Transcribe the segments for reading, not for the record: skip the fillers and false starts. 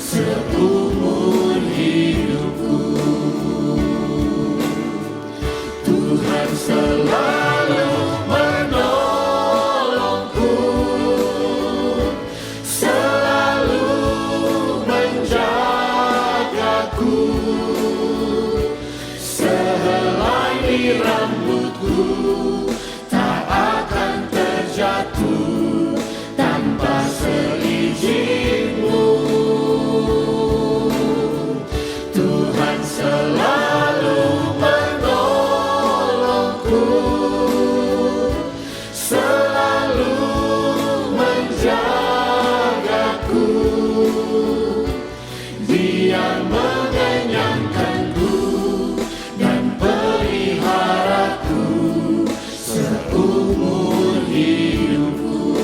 seumur hidupku. Tuhan selalu menolongku, selalu menjagaku. Sehelai rambutku tak akan terjatuh tanpa seizin-Mu. Tuhan selalu menolongku, selalu menjagaku. Dia mengenyangkanku dan peliharaku seumur hidupku.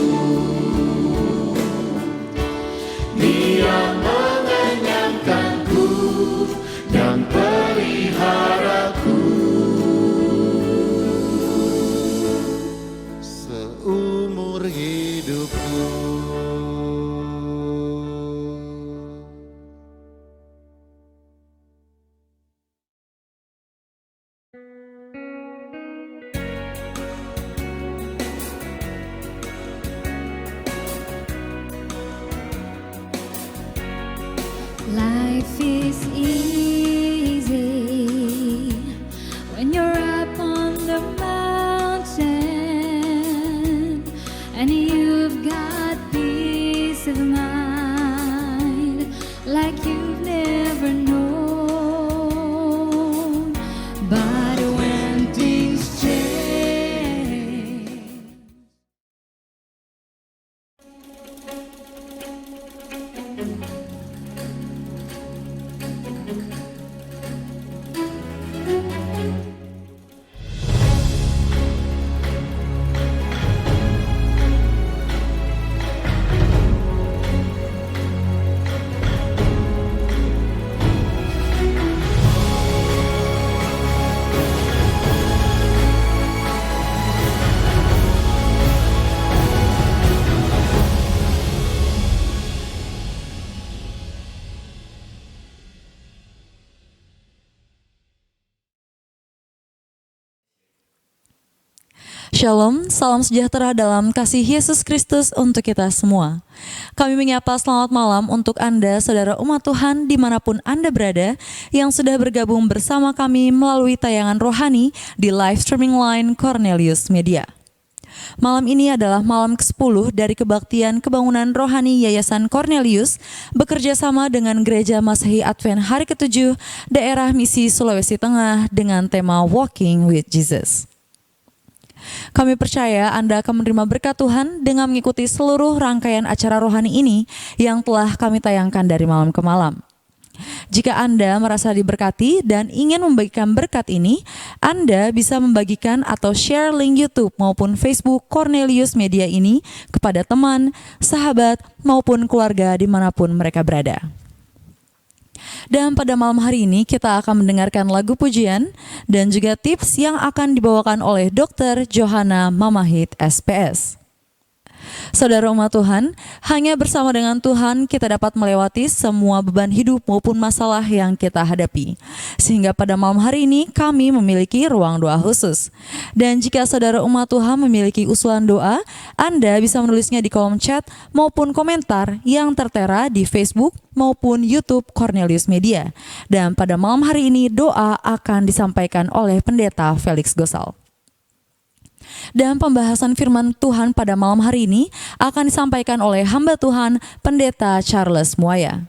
Dia mengenyangkanku dan peliharaku seumur hidupku. Life is easy when you're up on the mountain and you've got peace of mind like you've never known. But when things change, Shalom, salam sejahtera dalam kasih Yesus Kristus untuk kita semua. Kami menyapa selamat malam untuk Anda, saudara umat Tuhan dimanapun Anda berada, yang sudah bergabung bersama kami melalui tayangan rohani di live streaming line Cornelius Media. Malam ini adalah malam ke-10 dari kebaktian kebangunan rohani Yayasan Cornelius bekerja sama dengan Gereja Masehi Advent Hari ke-7 daerah Misi Sulawesi Tengah dengan tema Walking with Jesus. Kami percaya Anda akan menerima berkat Tuhan dengan mengikuti seluruh rangkaian acara rohani ini yang telah kami tayangkan dari malam ke malam. Jika Anda merasa diberkati dan ingin membagikan berkat ini, Anda bisa membagikan atau share link YouTube maupun Facebook Cornelius Media ini kepada teman, sahabat, maupun keluarga dimanapun mereka berada. Dan pada malam hari ini kita akan mendengarkan lagu pujian dan juga tips yang akan dibawakan oleh Dr. Johanna Mamahit SPS. Saudara umat Tuhan, hanya bersama dengan Tuhan kita dapat melewati semua beban hidup maupun masalah yang kita hadapi. Sehingga pada malam hari ini kami memiliki ruang doa khusus. Dan jika saudara umat Tuhan memiliki usulan doa, Anda bisa menulisnya di kolom chat maupun komentar yang tertera di Facebook maupun YouTube Cornelius Media. Dan pada malam hari ini doa akan disampaikan oleh Pendeta Felix Gosal. Dan pembahasan firman Tuhan pada malam hari ini akan disampaikan oleh hamba Tuhan Pendeta Charles Muaya.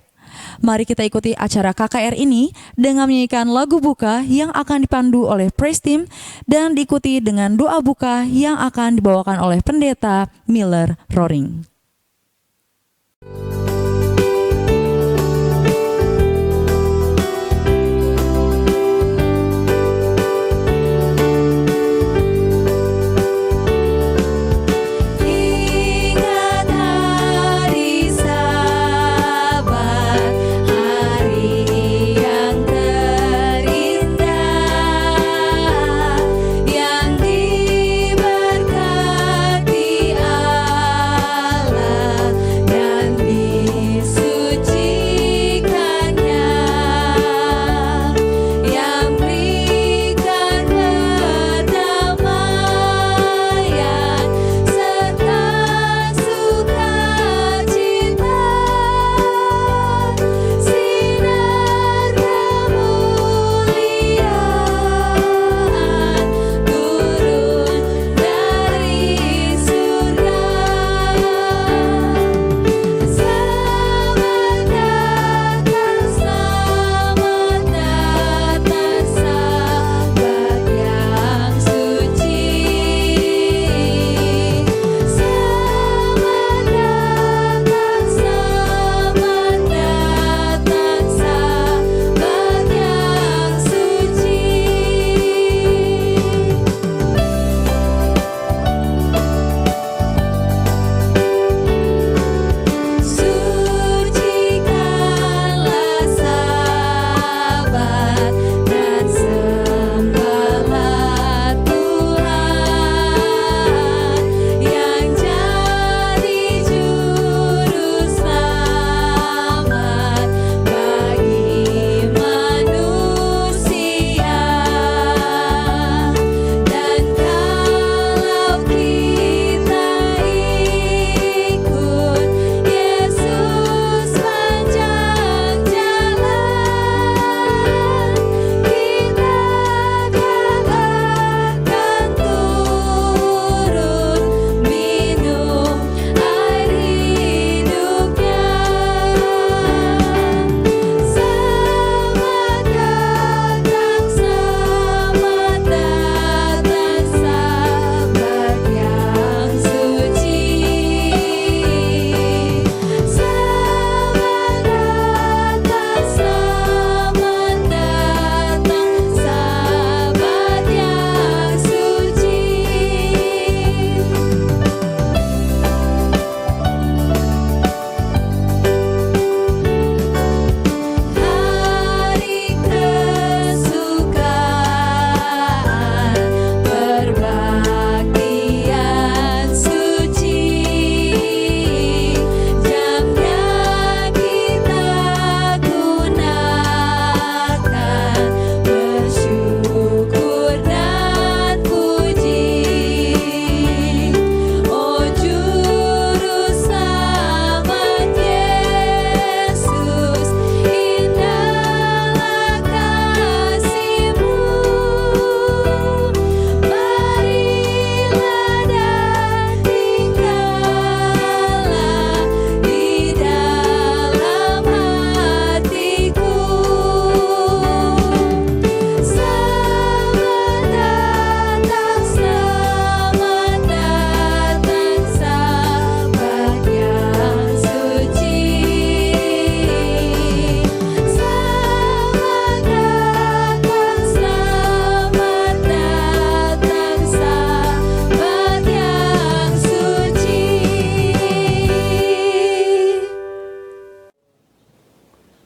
Mari kita ikuti acara KKR ini dengan menyanyikan lagu buka yang akan dipandu oleh Praise Team dan diikuti dengan doa buka yang akan dibawakan oleh Pendeta Miller Roring. diberkati Allah dan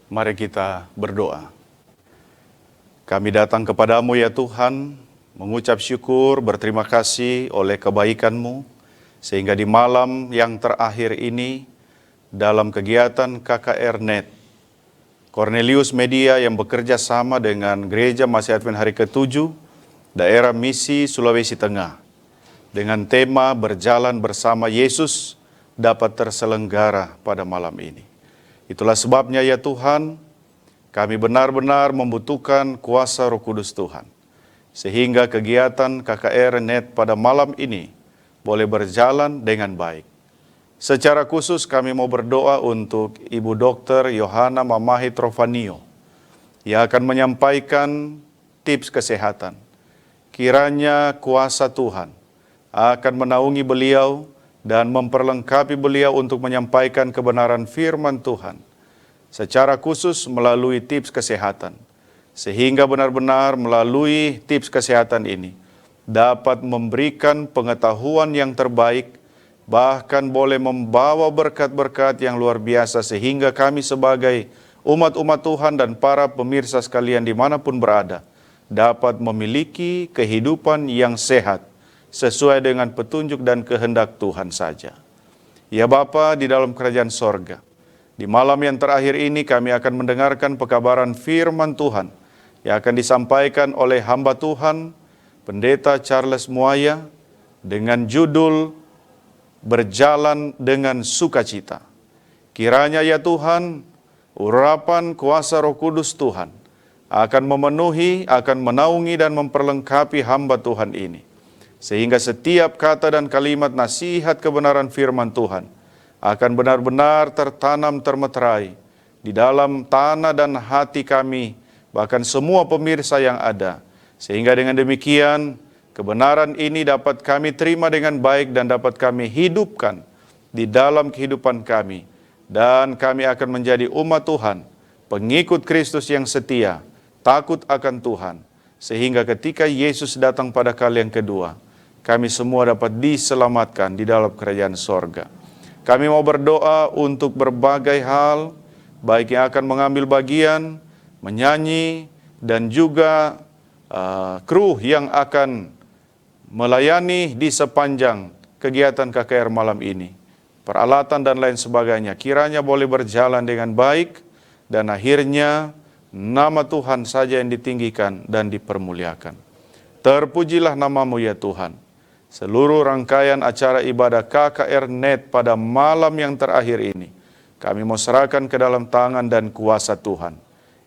Mari kita berdoa. Kami datang kepadamu ya Tuhan, mengucap syukur, berterima kasih oleh kebaikan-Mu, sehingga di malam yang terakhir ini, dalam kegiatan KKR Net, Cornelius Media yang bekerja sama dengan Gereja Masih Advent Hari ke-7, daerah Misi Sulawesi Tengah, dengan tema Berjalan Bersama Yesus dapat terselenggara pada malam ini. Itulah sebabnya ya Tuhan, kami benar-benar membutuhkan kuasa Roh Kudus Tuhan, sehingga kegiatan KKR Net pada malam ini boleh berjalan dengan baik. Secara khusus kami mau berdoa untuk Ibu Dr. Yohana Mamahi Trovanio yang akan menyampaikan tips kesehatan. Kiranya kuasa Tuhan akan menaungi beliau dan memperlengkapi beliau untuk menyampaikan kebenaran firman Tuhan secara khusus melalui tips kesehatan, sehingga benar-benar melalui tips kesehatan ini dapat memberikan pengetahuan yang terbaik, bahkan boleh membawa berkat-berkat yang luar biasa, sehingga kami sebagai umat-umat Tuhan dan para pemirsa sekalian dimanapun berada dapat memiliki kehidupan yang sehat sesuai dengan petunjuk dan kehendak Tuhan saja. Ya Bapa di dalam kerajaan sorga, di malam yang terakhir ini kami akan mendengarkan pekabaran firman Tuhan yang akan disampaikan oleh hamba Tuhan, Pendeta Charles Muaya, dengan judul Berjalan dengan Sukacita. Kiranya ya Tuhan, urapan kuasa Roh Kudus Tuhan akan memenuhi, akan menaungi dan memperlengkapi hamba Tuhan ini, sehingga setiap kata dan kalimat nasihat kebenaran firman Tuhan akan benar-benar tertanam termeterai di dalam tanah dan hati kami, bahkan semua pemirsa yang ada. Sehingga dengan demikian, kebenaran ini dapat kami terima dengan baik dan dapat kami hidupkan di dalam kehidupan kami. Dan kami akan menjadi umat Tuhan, pengikut Kristus yang setia, takut akan Tuhan. Sehingga ketika Yesus datang pada kali yang kedua, kami semua dapat diselamatkan di dalam kerajaan sorga. Kami mau berdoa untuk berbagai hal, baik yang akan mengambil bagian, menyanyi, dan juga kru yang akan melayani di sepanjang kegiatan KKR malam ini. Peralatan dan lain sebagainya, kiranya boleh berjalan dengan baik, dan akhirnya nama Tuhan saja yang ditinggikan dan dipermuliakan. Terpujilah nama-Mu ya Tuhan. Seluruh rangkaian acara ibadah KKR Net pada malam yang terakhir ini, kami mau serahkan ke dalam tangan dan kuasa Tuhan.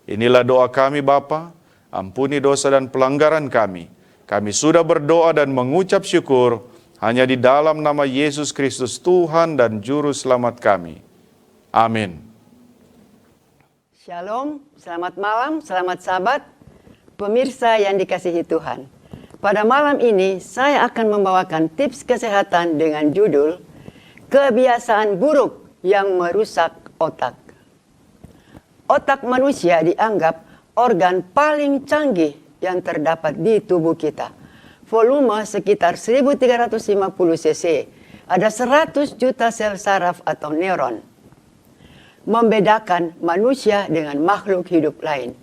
Inilah doa kami Bapa, ampuni dosa dan pelanggaran kami. Kami sudah berdoa dan mengucap syukur hanya di dalam nama Yesus Kristus Tuhan dan Juru Selamat kami. Amin. Shalom, selamat malam, selamat sahabat, pemirsa yang dikasihi Tuhan. Pada malam ini saya akan membawakan tips kesehatan dengan judul Kebiasaan Buruk yang Merusak Otak. Otak manusia dianggap organ paling canggih yang terdapat di tubuh kita. Volume sekitar 1350 cc. Ada 100 juta sel saraf atau neuron. Membedakan manusia dengan makhluk hidup lain.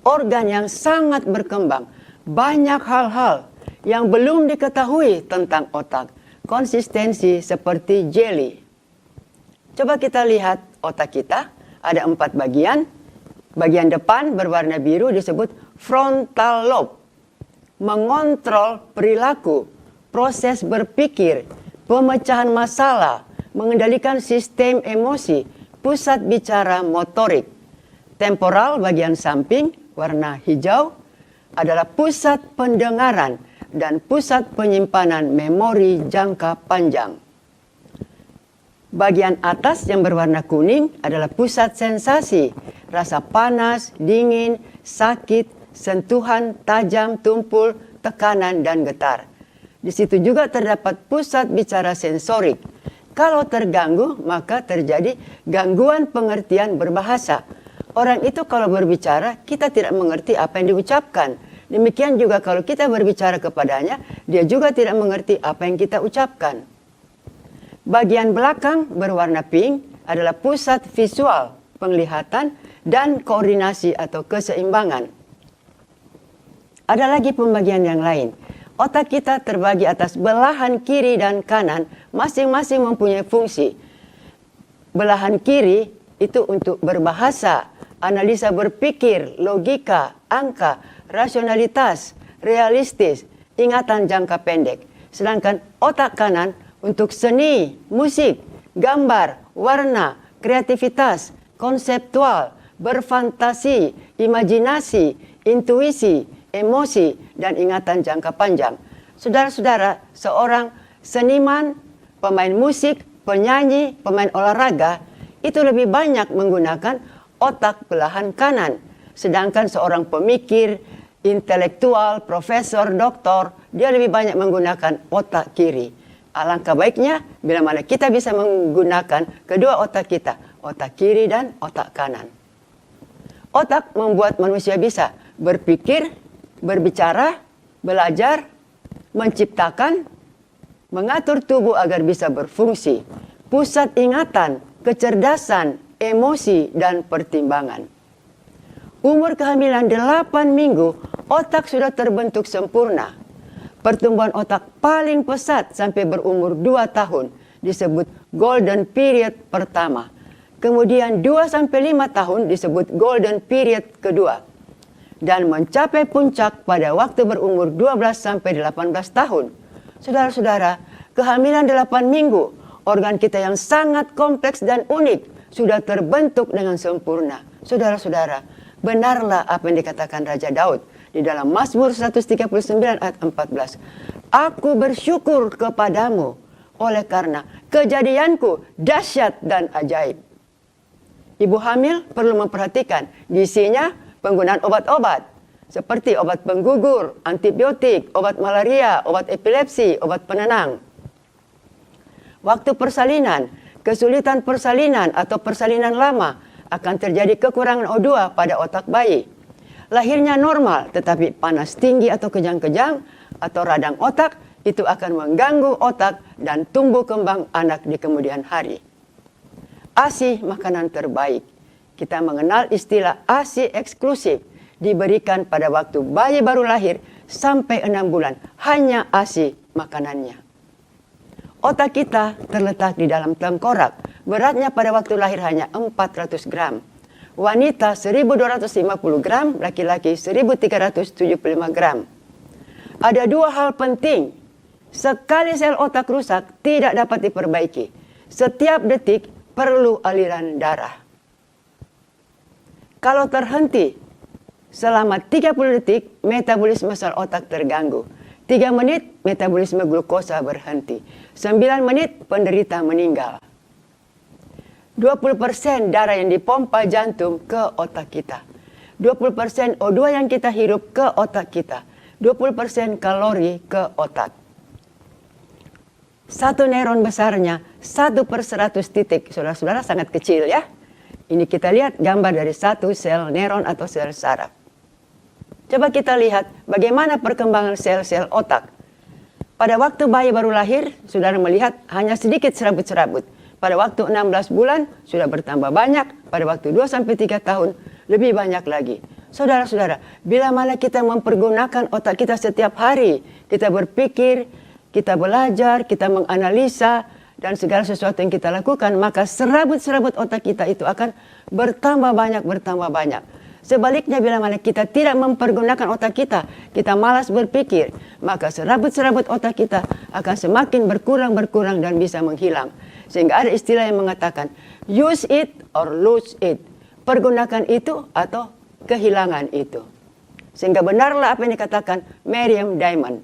Organ yang sangat berkembang. Banyak hal-hal yang belum diketahui tentang otak. Konsistensi seperti jeli. Coba kita lihat otak kita. Ada 4 bagian. Bagian depan berwarna biru disebut frontal lobe. Mengontrol perilaku, proses berpikir, pemecahan masalah, mengendalikan sistem emosi, pusat bicara motorik. Temporal bagian samping warna hijau adalah pusat pendengaran dan pusat penyimpanan memori jangka panjang. Bagian atas yang berwarna kuning adalah pusat sensasi, rasa panas, dingin, sakit, sentuhan, tajam, tumpul, tekanan, dan getar. Di situ juga terdapat pusat bicara sensorik. Kalau terganggu, maka terjadi gangguan pengertian berbahasa. Orang itu kalau berbicara, kita tidak mengerti apa yang diucapkan. Demikian juga kalau kita berbicara kepadanya, dia juga tidak mengerti apa yang kita ucapkan. Bagian belakang berwarna pink adalah pusat visual, penglihatan, dan koordinasi atau keseimbangan. Ada lagi pembagian yang lain. Otak kita terbagi atas belahan kiri dan kanan, masing-masing mempunyai fungsi. Belahan kiri itu untuk berbahasa, analisa berpikir, logika, angka, rasionalitas, realistis, ingatan jangka pendek. Sedangkan otak kanan untuk seni, musik, gambar, warna, kreativitas, konseptual, berfantasi, imajinasi, intuisi, emosi, dan ingatan jangka panjang. Saudara-saudara, seorang seniman, pemain musik, penyanyi, pemain olahraga, itu lebih banyak menggunakan otak belahan kanan. Sedangkan seorang pemikir, intelektual, profesor, doktor, dia lebih banyak menggunakan otak kiri. Alangkah baiknya bila mana kita bisa menggunakan kedua otak kita, otak kiri dan otak kanan. Otak membuat manusia bisa berpikir, berbicara, belajar, menciptakan, mengatur tubuh agar bisa berfungsi, pusat ingatan, kecerdasan, emosi, dan pertimbangan. Umur kehamilan 8 minggu, otak sudah terbentuk sempurna. Pertumbuhan otak paling pesat sampai berumur 2 tahun disebut golden period pertama. Kemudian 2-5 tahun disebut golden period kedua. Dan mencapai puncak pada waktu berumur 12-18 tahun. Saudara-saudara, kehamilan 8 minggu, organ kita yang sangat kompleks dan unik sudah terbentuk dengan sempurna. Saudara-saudara, benarlah apa yang dikatakan Raja Daud di dalam Mazmur 139 ayat 14. Aku bersyukur kepadamu oleh karena kejadianku dahsyat dan ajaib. Ibu hamil perlu memperhatikan isinya penggunaan obat-obat seperti obat penggugur, antibiotik, obat malaria, obat epilepsi, obat penenang. Waktu persalinan, kesulitan persalinan atau persalinan lama akan terjadi kekurangan O2 pada otak bayi. Lahirnya normal tetapi panas tinggi atau kejang-kejang atau radang otak itu akan mengganggu otak dan tumbuh kembang anak di kemudian hari. ASI makanan terbaik. Kita mengenal istilah ASI eksklusif diberikan pada waktu bayi baru lahir sampai 6 bulan. Hanya ASI makanannya. Otak kita terletak di dalam tengkorak. Beratnya pada waktu lahir hanya 400 gram. Wanita 1250 gram, laki-laki 1375 gram. Ada 2 hal penting. Sekali sel otak rusak tidak dapat diperbaiki. Setiap detik perlu aliran darah. Kalau terhenti selama 30 detik, metabolisme sel otak terganggu. 3 menit, metabolisme glukosa berhenti. 9 menit, penderita meninggal. 20% darah yang dipompa jantung ke otak kita. 20% O2 yang kita hirup ke otak kita. 20% kalori ke otak. Satu neuron besarnya 1/100 titik. Saudara-saudara sangat kecil ya. Ini kita lihat gambar dari satu sel neuron atau sel saraf. Coba kita lihat bagaimana perkembangan sel-sel otak. Pada waktu bayi baru lahir, saudara melihat hanya sedikit serabut-serabut. Pada waktu 16 bulan sudah bertambah banyak. Pada waktu 2-3 tahun lebih banyak lagi. Saudara-saudara, bila mana kita mempergunakan otak kita setiap hari, kita berpikir, kita belajar, kita menganalisa, dan segala sesuatu yang kita lakukan, maka serabut-serabut otak kita itu akan bertambah banyak. Sebaliknya bila mana kita tidak mempergunakan otak kita malas berpikir, maka serabut-serabut otak kita akan semakin berkurang dan bisa menghilang. Sehingga ada istilah yang mengatakan, use it or lose it. Pergunakan itu atau kehilangan itu. Sehingga benarlah apa yang dikatakan Maryam Diamond.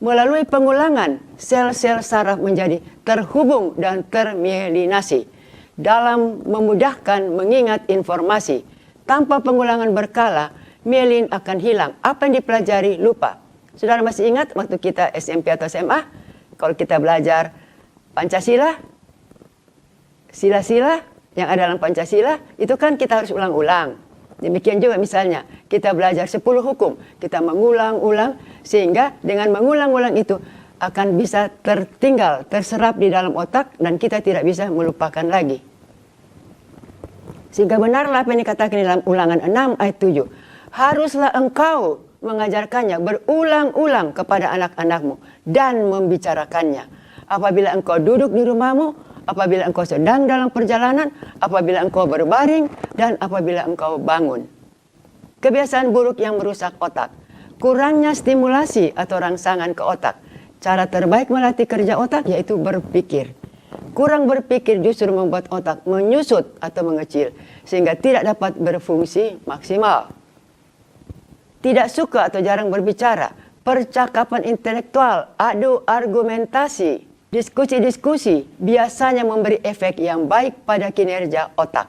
Melalui pengulangan, sel-sel saraf menjadi terhubung dan termielinasi dalam memudahkan mengingat informasi. Tanpa pengulangan berkala, mielin akan hilang. Apa yang dipelajari lupa. Saudara masih ingat waktu kita SMP atau SMA? Kalau kita belajar Pancasila, sila-sila yang ada dalam Pancasila, itu kan kita harus ulang-ulang. Demikian juga misalnya, kita belajar 10 hukum, kita mengulang-ulang, sehingga dengan mengulang-ulang itu akan bisa tertinggal, terserap di dalam otak, dan kita tidak bisa melupakan lagi. Sehingga benarlah apa yang dikatakan dalam Ulangan 6 ayat 7. Haruslah engkau mengajarkannya berulang-ulang kepada anak-anakmu dan membicarakannya. Apabila engkau duduk di rumahmu, apabila engkau sedang dalam perjalanan, apabila engkau berbaring, dan apabila engkau bangun. Kebiasaan buruk yang merusak otak. Kurangnya stimulasi atau rangsangan ke otak. Cara terbaik melatih kerja otak yaitu berpikir. Kurang berpikir justru membuat otak menyusut atau mengecil sehingga tidak dapat berfungsi maksimal. Tidak suka atau jarang berbicara, percakapan intelektual, adu argumentasi, diskusi-diskusi biasanya memberi efek yang baik pada kinerja otak.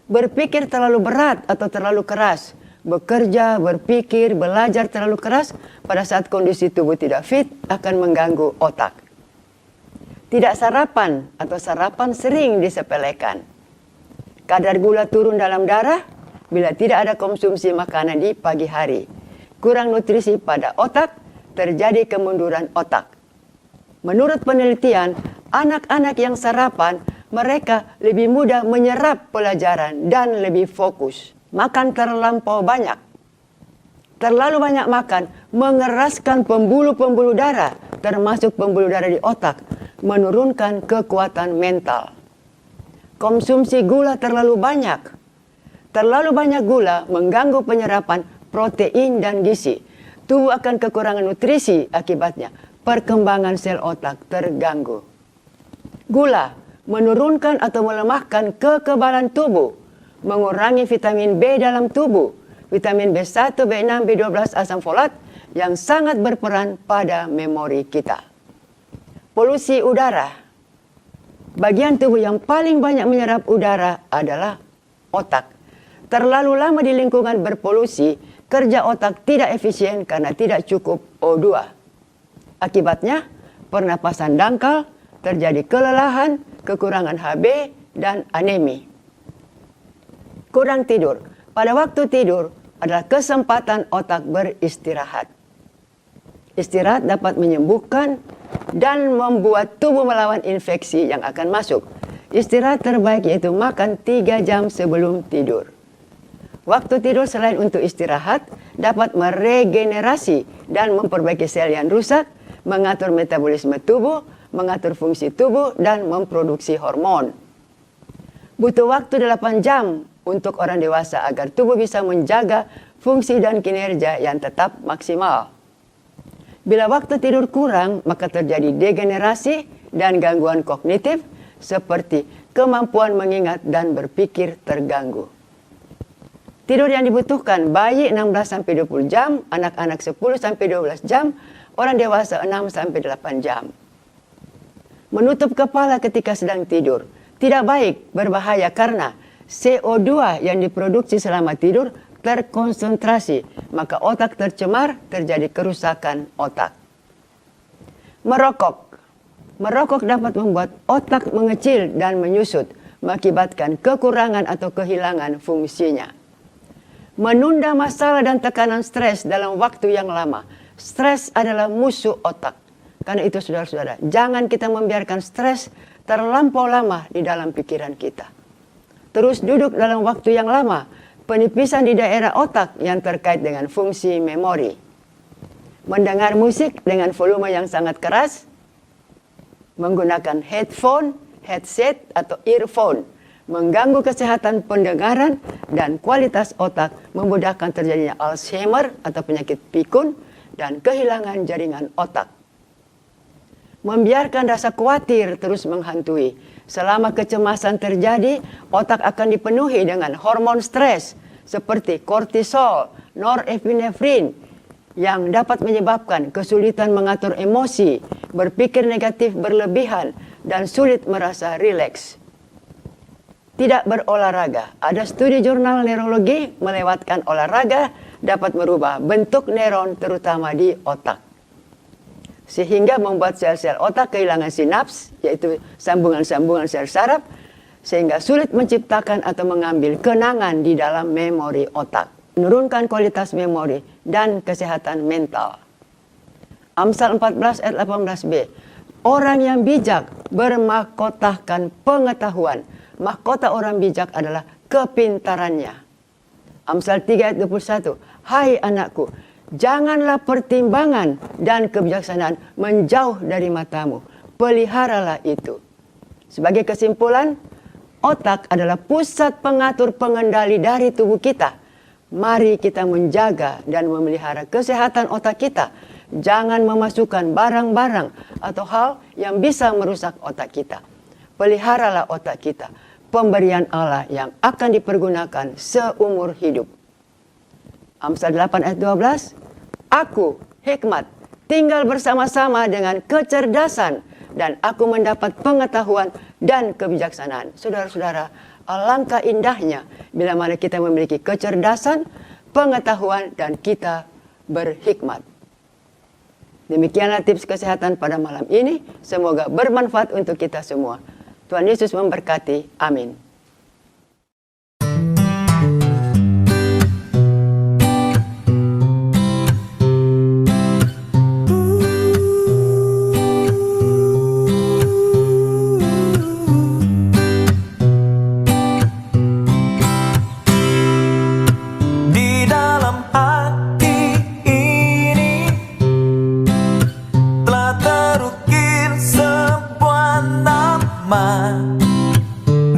Berpikir terlalu berat atau terlalu keras, bekerja, berpikir, belajar terlalu keras pada saat kondisi tubuh tidak fit akan mengganggu otak. Tidak sarapan atau sarapan sering disepelekan. Kadar gula turun dalam darah bila tidak ada konsumsi makanan di pagi hari. Kurang nutrisi pada otak, terjadi kemunduran otak. Menurut penelitian, anak-anak yang sarapan, mereka lebih mudah menyerap pelajaran dan lebih fokus. Makan terlampau banyak. Terlalu banyak makan mengeraskan pembuluh-pembuluh darah, termasuk pembuluh darah di otak, menurunkan kekuatan mental. Konsumsi gula terlalu banyak. Terlalu banyak gula mengganggu penyerapan protein dan gizi. Tubuh akan kekurangan nutrisi, akibatnya perkembangan sel otak terganggu. Gula menurunkan atau melemahkan kekebalan tubuh, mengurangi vitamin B dalam tubuh, vitamin B1, B6, B12, asam folat yang sangat berperan pada memori kita. Polusi udara. Bagian tubuh yang paling banyak menyerap udara adalah otak. Terlalu lama di lingkungan berpolusi, kerja otak tidak efisien karena tidak cukup O2. Akibatnya, pernapasan dangkal, terjadi kelelahan, kekurangan HB, dan anemi. Kurang tidur. Pada waktu tidur adalah kesempatan otak beristirahat. Istirahat dapat menyembuhkan dan membuat tubuh melawan infeksi yang akan masuk. Istirahat terbaik yaitu makan 3 jam sebelum tidur. Waktu tidur selain untuk istirahat, dapat meregenerasi dan memperbaiki sel yang rusak, mengatur metabolisme tubuh, mengatur fungsi tubuh, dan memproduksi hormon. Butuh waktu 8 jam untuk orang dewasa agar tubuh bisa menjaga fungsi dan kinerja yang tetap maksimal. Bila waktu tidur kurang, maka terjadi degenerasi dan gangguan kognitif seperti kemampuan mengingat dan berpikir terganggu. Tidur yang dibutuhkan bayi 16-20 jam, anak-anak 10-12 jam, orang dewasa 6-8 jam. Menutup kepala ketika sedang tidur tidak baik, berbahaya karena CO2 yang diproduksi selama tidur terkonsentrasi, maka otak tercemar, terjadi kerusakan otak. Merokok. Merokok dapat membuat otak mengecil dan menyusut, mengakibatkan kekurangan atau kehilangan fungsinya. Menunda masalah dan tekanan stres dalam waktu yang lama. Stres adalah musuh otak. Karena itu saudara-saudara, jangan kita membiarkan stres terlampau lama di dalam pikiran kita. Terus duduk dalam waktu yang lama, penipisan di daerah otak yang terkait dengan fungsi memori. Mendengar musik dengan volume yang sangat keras, menggunakan headphone, headset, atau earphone, mengganggu kesehatan pendengaran dan kualitas otak, memudahkan terjadinya Alzheimer atau penyakit pikun, dan kehilangan jaringan otak. Membiarkan rasa khawatir terus menghantui. Selama kecemasan terjadi, otak akan dipenuhi dengan hormon stres seperti kortisol, norepinefrin yang dapat menyebabkan kesulitan mengatur emosi, berpikir negatif berlebihan, dan sulit merasa rileks. Tidak berolahraga. Ada studi jurnal neurologi melewatkan olahraga dapat merubah bentuk neuron terutama di otak. Sehingga membuat sel-sel otak kehilangan sinaps, yaitu sambungan-sambungan sel saraf, sehingga sulit menciptakan atau mengambil kenangan di dalam memori otak. Menurunkan kualitas memori dan kesehatan mental. Amsal 14 ayat 18b. Orang yang bijak bermahkotahkan pengetahuan, mahkota orang bijak adalah kepintarannya. Amsal 3 ayat 21. Hai anakku, janganlah pertimbangan dan kebijaksanaan menjauh dari matamu. Peliharalah itu. Sebagai kesimpulan, otak adalah pusat pengatur pengendali dari tubuh kita. Mari kita menjaga dan memelihara kesehatan otak kita. Jangan memasukkan barang-barang atau hal yang bisa merusak otak kita. Peliharalah otak kita, pemberian Allah yang akan dipergunakan seumur hidup. Amsal 8 ayat 12. Aku, hikmat, tinggal bersama-sama dengan kecerdasan dan aku mendapat pengetahuan dan kebijaksanaan. Saudara-saudara, alangkah indahnya bila mana kita memiliki kecerdasan, pengetahuan, dan kita berhikmat. Demikianlah tips kesehatan pada malam ini. Semoga bermanfaat untuk kita semua. Tuhan Yesus memberkati. Amin.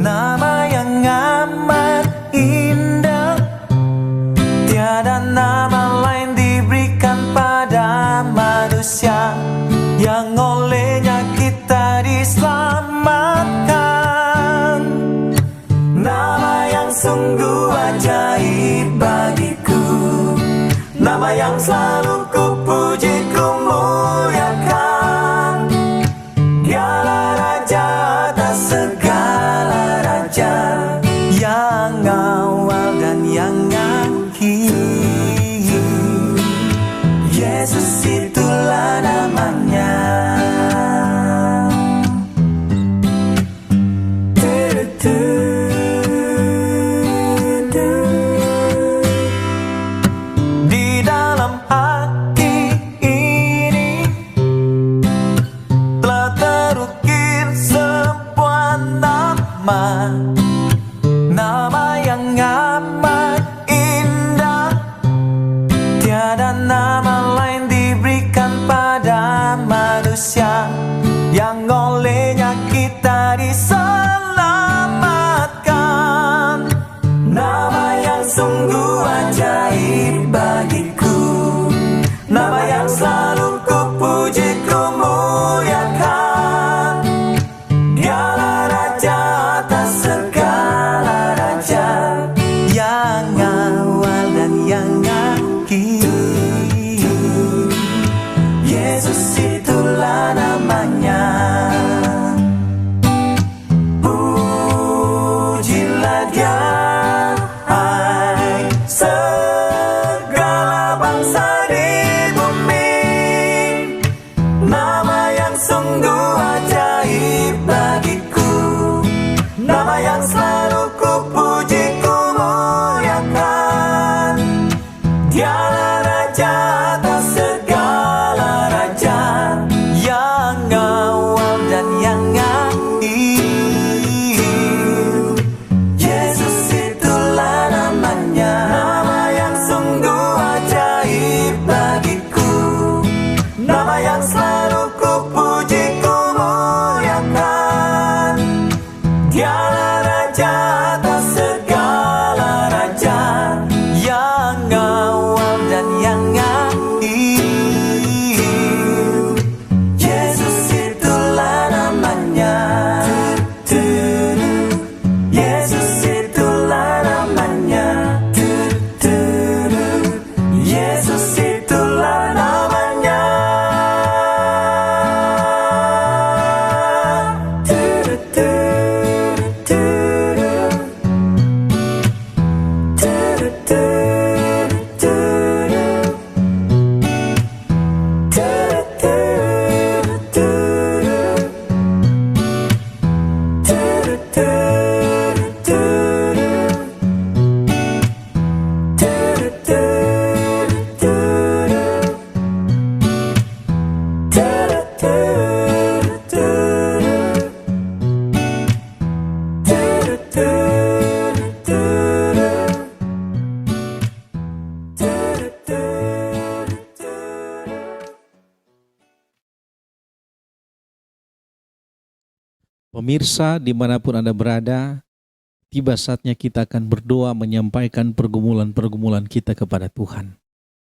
Nama yang amat indah, tiada nama lain diberikan pada manusia, yang olehnya kita diselamatkan. Nama yang sungguh ajaib bagiku, nama yang selalu ku puji, ku muliakan. Dialah Raja atas segala raja, yang awal dan yang akhir. Yesus itulah namanya. Di dalam hati ini telah terukir sebuah nama, nama yang amat indah. Tiada nama lain diberikan pada manusia, yang olehnya kita diselamatkan. Nama yang sungguh ajaib bagiku, nama yang selalu ku puji, ku muliakan. Dialah Raja atas segala raja, yang awal dan yang akhir. Yesus itulah namanya. Pujilah Dia, hai segala bangsa di bumi. Nama yang sungguh ajaib bagiku, nama yang selalu ku puji, ku muliakan. Pemirsa, dimanapun Anda berada, tiba saatnya kita akan berdoa menyampaikan pergumulan-pergumulan kita kepada Tuhan.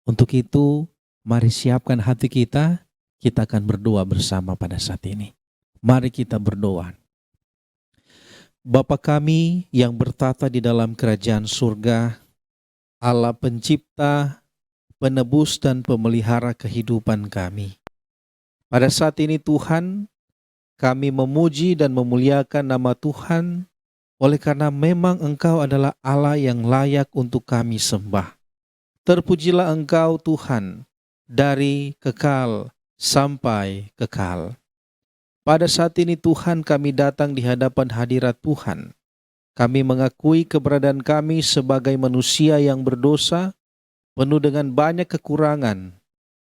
Untuk itu, mari siapkan hati kita akan berdoa bersama pada saat ini. Mari kita berdoa. Bapa kami yang bertata di dalam kerajaan surga, Allah pencipta, penebus dan pemelihara kehidupan kami. Pada saat ini Tuhan, kami memuji dan memuliakan nama Tuhan oleh karena memang Engkau adalah Allah yang layak untuk kami sembah. Terpujilah Engkau Tuhan dari kekal sampai kekal. Pada saat ini Tuhan, kami datang di hadapan hadirat Tuhan. Kami mengakui keberadaan kami sebagai manusia yang berdosa, penuh dengan banyak kekurangan.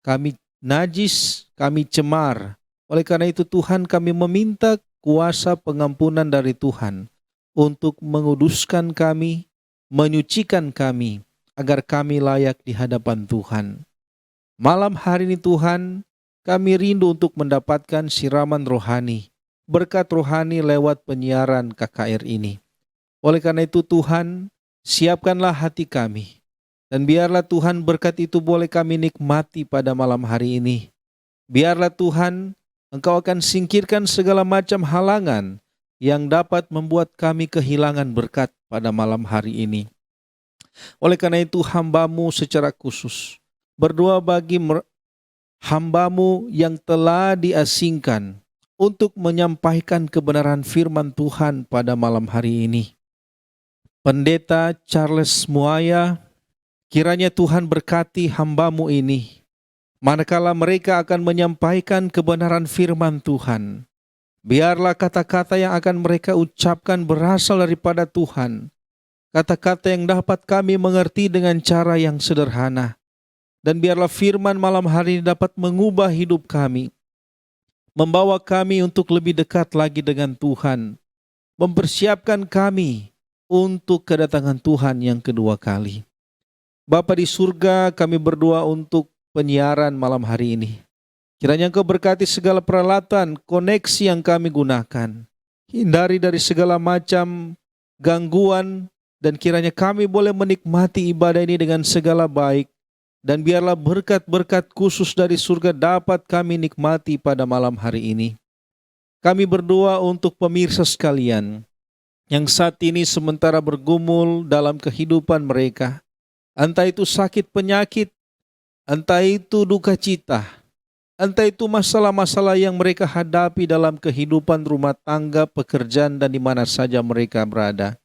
Kami najis, kami cemar. Oleh karena itu Tuhan, kami meminta kuasa pengampunan dari Tuhan untuk menguduskan kami, menyucikan kami, agar kami layak di hadapan Tuhan. Malam hari ini Tuhan, kami rindu untuk mendapatkan siraman rohani, berkat rohani lewat penyiaran KKR ini. Oleh karena itu Tuhan, siapkanlah hati kami. Dan biarlah Tuhan berkat itu boleh kami nikmati pada malam hari ini. Biarlah Tuhan, Engkau akan singkirkan segala macam halangan yang dapat membuat kami kehilangan berkat pada malam hari ini. Oleh karena itu hamba-Mu secara khusus berdoa bagi hamba-Mu yang telah diasingkan untuk menyampaikan kebenaran firman Tuhan pada malam hari ini. Pendeta Charles Muaya, kiranya Tuhan berkati hamba-Mu ini, manakala mereka akan menyampaikan kebenaran firman Tuhan. Biarlah kata-kata yang akan mereka ucapkan berasal daripada Tuhan. Kata-kata yang dapat kami mengerti dengan cara yang sederhana. Dan biarlah firman malam hari ini dapat mengubah hidup kami. Membawa kami untuk lebih dekat lagi dengan Tuhan. Mempersiapkan kami untuk kedatangan Tuhan yang kedua kali. Bapa di surga, kami berdoa untuk penyiaran malam hari ini. Kiranya Engkau berkati segala peralatan, koneksi yang kami gunakan. Hindari dari segala macam gangguan, dan kiranya kami boleh menikmati ibadah ini dengan segala baik. Dan biarlah berkat-berkat khusus dari surga dapat kami nikmati pada malam hari ini. Kami berdoa untuk pemirsa sekalian yang saat ini sementara bergumul dalam kehidupan mereka. Entah itu sakit penyakit, entah itu duka cita, entah itu masalah-masalah yang mereka hadapi dalam kehidupan rumah tangga, pekerjaan, dan di mana saja mereka berada.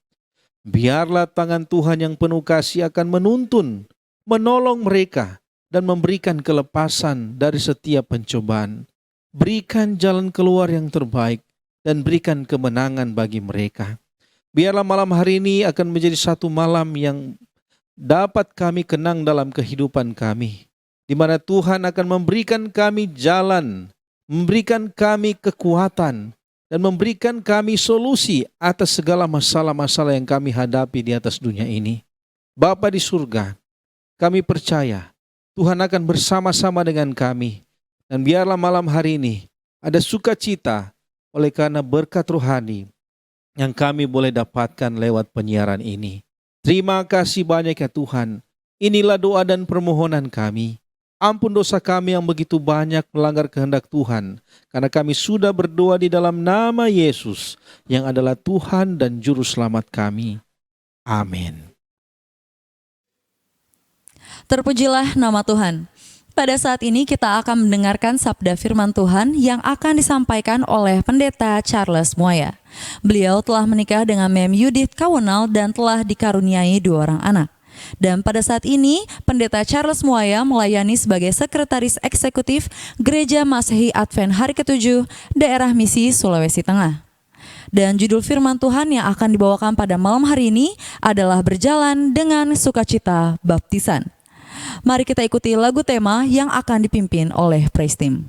Biarlah tangan Tuhan yang penuh kasih akan menuntun, menolong mereka, dan memberikan kelepasan dari setiap pencobaan. Berikan jalan keluar yang terbaik, dan berikan kemenangan bagi mereka. Biarlah malam hari ini akan menjadi satu malam yang dapat kami kenang dalam kehidupan kami, di mana Tuhan akan memberikan kami jalan, memberikan kami kekuatan, dan memberikan kami solusi atas segala masalah-masalah yang kami hadapi di atas dunia ini. Bapa di surga, kami percaya Tuhan akan bersama-sama dengan kami. Dan biarlah malam hari ini ada sukacita oleh karena berkat rohani yang kami boleh dapatkan lewat penyiaran ini. Terima kasih banyak ya Tuhan. Inilah doa dan permohonan kami. Ampun dosa kami yang begitu banyak melanggar kehendak Tuhan. Karena kami sudah berdoa di dalam nama Yesus yang adalah Tuhan dan Juru Selamat kami. Amin. Terpujilah nama Tuhan. Pada saat ini kita akan mendengarkan sabda firman Tuhan yang akan disampaikan oleh Pendeta Charles Muaya. Beliau telah menikah dengan Mem Yudith Kawenal dan telah dikaruniai 2 orang anak. Dan pada saat ini, Pendeta Charles Muaya melayani sebagai Sekretaris Eksekutif Gereja Masehi Advent Hari ke-7 Daerah Misi Sulawesi Tengah. Dan judul firman Tuhan yang akan dibawakan pada malam hari ini adalah Berjalan dengan Sukacita Baptisan. Mari kita ikuti lagu tema yang akan dipimpin oleh Praise Team.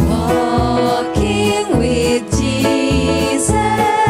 Walking with Jesus.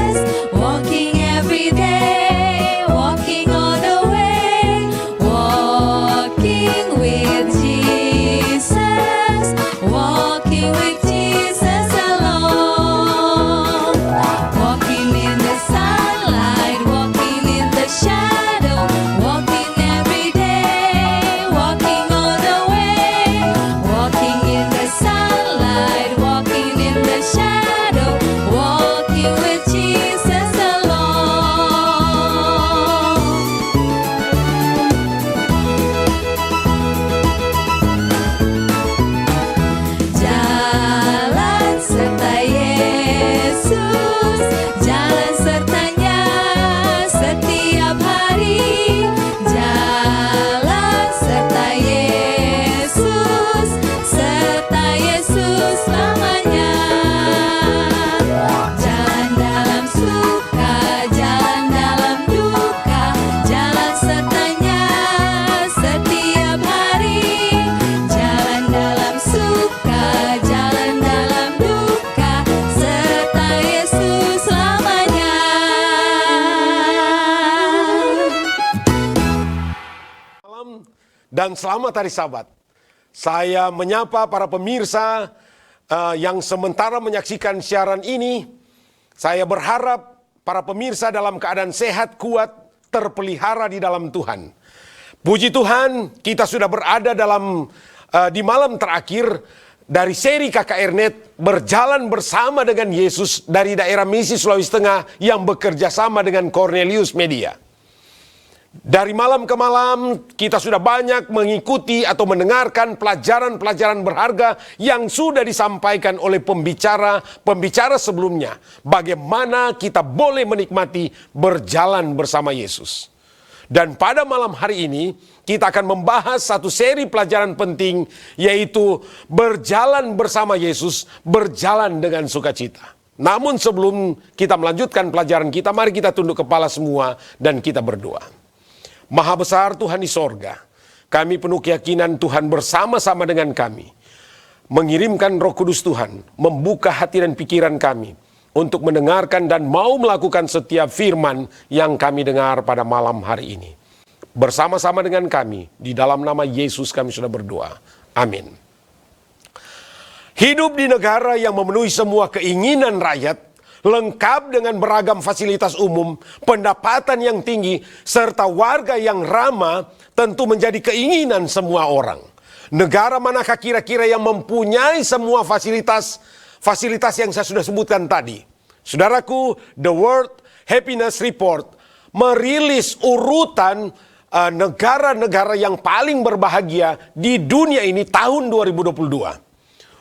malam dan selamat hari Sabat. Saya menyapa para pemirsa yang sementara menyaksikan siaran ini. Saya berharap para pemirsa dalam keadaan sehat, kuat, terpelihara di dalam Tuhan. Puji Tuhan, kita sudah berada di malam terakhir dari seri KKR Net, berjalan bersama dengan Yesus dari daerah Misi Sulawesi Tengah yang bekerja sama dengan Cornelius Media. Dari malam ke malam kita sudah banyak mengikuti atau mendengarkan pelajaran-pelajaran berharga yang sudah disampaikan oleh pembicara sebelumnya. Bagaimana kita boleh menikmati berjalan bersama Yesus. Dan pada malam hari ini kita akan membahas satu seri pelajaran penting, yaitu berjalan bersama Yesus, berjalan dengan sukacita. Namun sebelum kita melanjutkan pelajaran kita, mari kita tunduk kepala semua dan kita berdoa. Maha besar Tuhan di sorga, kami penuh keyakinan Tuhan bersama-sama dengan kami mengirimkan Roh Kudus Tuhan, membuka hati dan pikiran kami untuk mendengarkan dan mau melakukan setiap firman yang kami dengar pada malam hari ini. Bersama-sama dengan kami, di dalam nama Yesus kami sudah berdoa. Amin. Hidup di negara yang memenuhi semua keinginan rakyat, lengkap dengan beragam fasilitas umum, pendapatan yang tinggi, serta warga yang ramah, tentu menjadi keinginan semua orang. Negara manakah kira-kira yang mempunyai semua fasilitas yang saya sudah sebutkan tadi? Saudaraku, The World Happiness Report merilis urutan negara-negara yang paling berbahagia di dunia ini tahun 2022.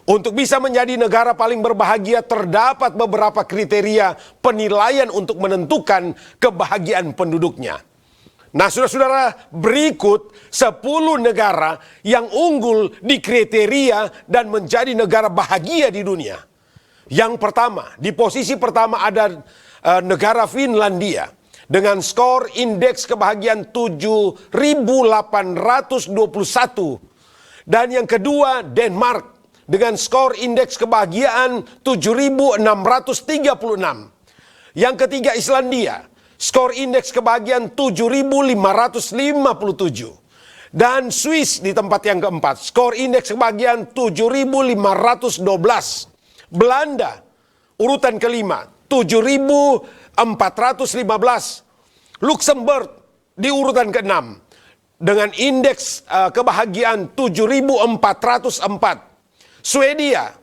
Untuk bisa menjadi negara paling berbahagia, terdapat beberapa kriteria penilaian untuk menentukan kebahagiaan penduduknya. Nah, saudara-saudara, berikut 10 negara yang unggul di kriteria dan menjadi negara bahagia di dunia. Yang pertama, di posisi pertama ada negara Finlandia dengan skor indeks kebahagiaan 7.821. Dan yang kedua, Denmark dengan skor indeks kebahagiaan 7.636. Yang ketiga, Islandia, skor indeks kebahagiaan 7.557. Dan Swiss di tempat yang keempat, skor indeks kebahagiaan 7.512. Belanda, urutan kelima, 7.415. Luxembourg di urutan keenam dengan indeks kebahagiaan 7.404. Swedia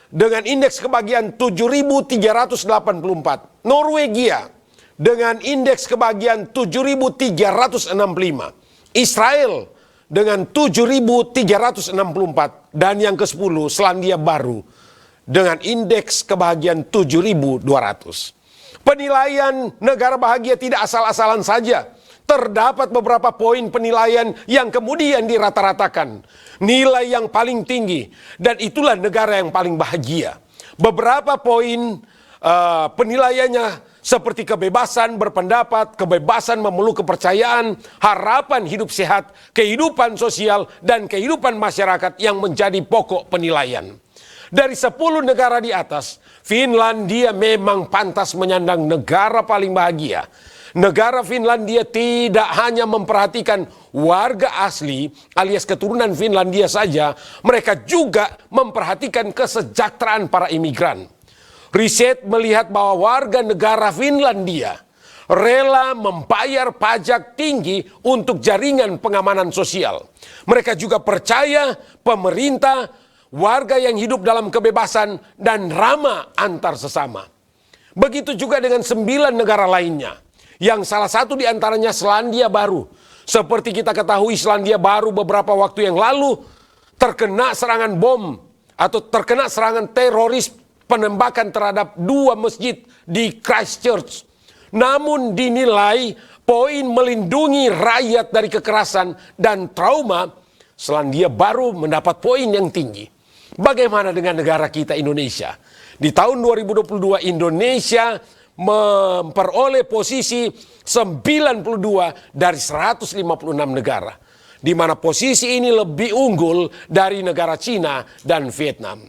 dengan indeks kebahagiaan 7.384. Norwegia dengan indeks kebahagiaan 7.365. Israel dengan 7.364. Dan yang ke-10, Selandia Baru dengan indeks kebahagiaan 7.200. Penilaian negara bahagia tidak asal-asalan saja. Terdapat beberapa poin penilaian yang kemudian dirata-ratakan. Nilai yang paling tinggi, dan itulah negara yang paling bahagia. Beberapa poin penilaiannya seperti kebebasan berpendapat, kebebasan memeluk kepercayaan, harapan hidup sehat, kehidupan sosial, dan kehidupan masyarakat yang menjadi pokok penilaian. Dari 10 negara di atas, Finlandia memang pantas menyandang negara paling bahagia. Negara Finlandia tidak hanya memperhatikan warga asli alias keturunan Finlandia saja, mereka juga memperhatikan kesejahteraan para imigran. Riset melihat bahwa warga negara Finlandia rela membayar pajak tinggi untuk jaringan pengamanan sosial. Mereka juga percaya pemerintah, warga yang hidup dalam kebebasan dan ramah antar sesama. Begitu juga dengan 9 negara lainnya, yang salah satu di antaranya Selandia Baru. Seperti kita ketahui, Selandia Baru beberapa waktu yang lalu terkena serangan bom atau terkena serangan teroris penembakan terhadap 2 masjid di Christchurch. Namun dinilai poin melindungi rakyat dari kekerasan dan trauma, Selandia Baru mendapat poin yang tinggi. Bagaimana dengan negara kita Indonesia? Di tahun 2022 Indonesia memperoleh posisi 92 dari 156 negara, di mana posisi ini lebih unggul dari negara Cina dan Vietnam.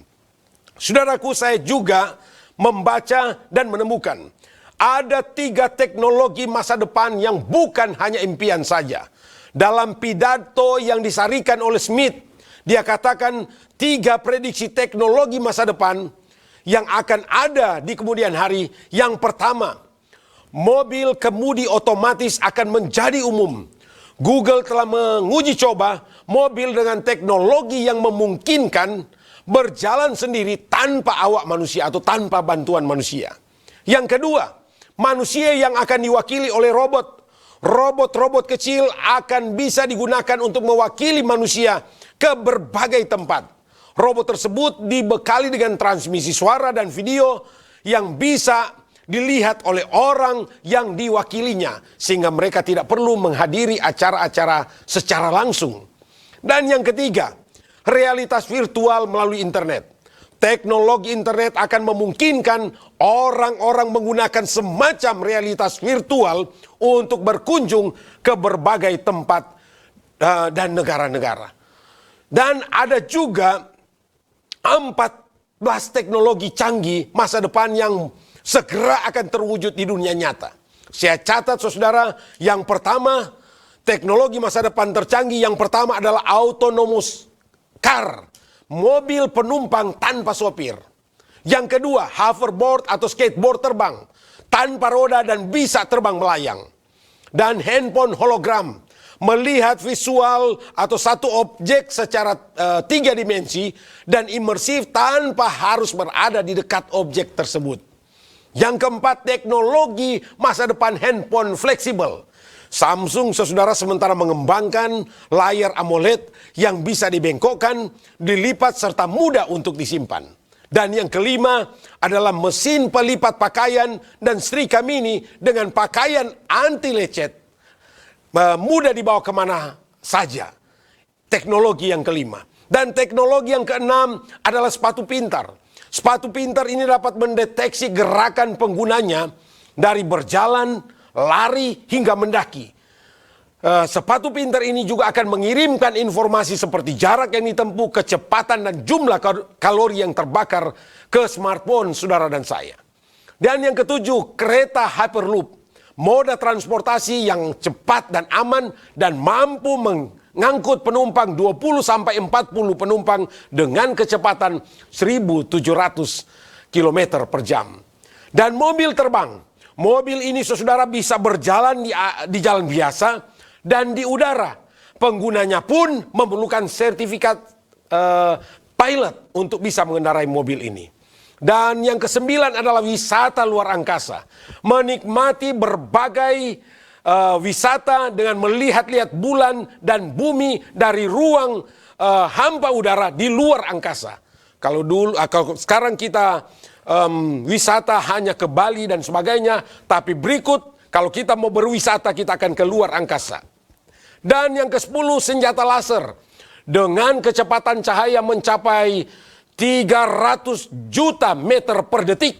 Saudaraku, saya juga membaca dan menemukan ada 3 teknologi masa depan yang bukan hanya impian saja. Dalam pidato yang disarikan oleh Smith, dia katakan 3 prediksi teknologi masa depan yang akan ada di kemudian hari. Yang pertama, mobil kemudi otomatis akan menjadi umum. Google telah menguji coba mobil dengan teknologi yang memungkinkan berjalan sendiri tanpa awak manusia atau tanpa bantuan manusia. Yang kedua, manusia yang akan diwakili oleh robot. Robot-robot kecil akan bisa digunakan untuk mewakili manusia ke berbagai tempat. Robot tersebut dibekali dengan transmisi suara dan video yang bisa dilihat oleh orang yang diwakilinya, sehingga mereka tidak perlu menghadiri acara-acara secara langsung. Dan yang ketiga, realitas virtual melalui internet. Teknologi internet akan memungkinkan orang-orang menggunakan semacam realitas virtual untuk berkunjung ke berbagai tempat dan negara-negara. Dan ada juga 14 teknologi canggih masa depan yang segera akan terwujud di dunia nyata. Saya catat saudara, yang pertama, teknologi masa depan tercanggih yang pertama adalah autonomous car, mobil penumpang tanpa sopir. Yang kedua, hoverboard atau skateboard terbang, tanpa roda dan bisa terbang melayang. Dan handphone hologram, melihat visual atau satu objek secara 3 dimensi dan imersif tanpa harus berada di dekat objek tersebut. Yang keempat, teknologi masa depan handphone fleksibel. Samsung saudara sementara mengembangkan layar AMOLED yang bisa dibengkokkan, dilipat serta mudah untuk disimpan. Dan yang kelima adalah mesin pelipat pakaian dan setrika mini dengan pakaian anti lecet, mudah dibawa kemana saja. Teknologi yang kelima. Dan teknologi yang keenam adalah sepatu pintar. Sepatu pintar ini dapat mendeteksi gerakan penggunanya dari berjalan, lari, hingga mendaki. Sepatu pintar ini juga akan mengirimkan informasi seperti jarak yang ditempuh, kecepatan dan jumlah kalori yang terbakar ke smartphone saudara dan saya. Dan yang ketujuh, kereta Hyperloop. Moda transportasi yang cepat dan aman dan mampu mengangkut penumpang 20-40 penumpang dengan kecepatan 1.700 km per jam. Dan mobil terbang. Mobil ini saudara bisa berjalan di jalan biasa dan di udara. Penggunanya pun memerlukan sertifikat pilot untuk bisa mengendarai mobil ini. Dan yang kesembilan adalah wisata luar angkasa. Menikmati berbagai wisata dengan melihat-lihat bulan dan bumi dari ruang hampa udara di luar angkasa. Kalau sekarang kita wisata hanya ke Bali dan sebagainya, tapi berikut kalau kita mau berwisata kita akan ke luar angkasa. Dan yang ke-10, senjata laser dengan kecepatan cahaya mencapai 300 juta meter per detik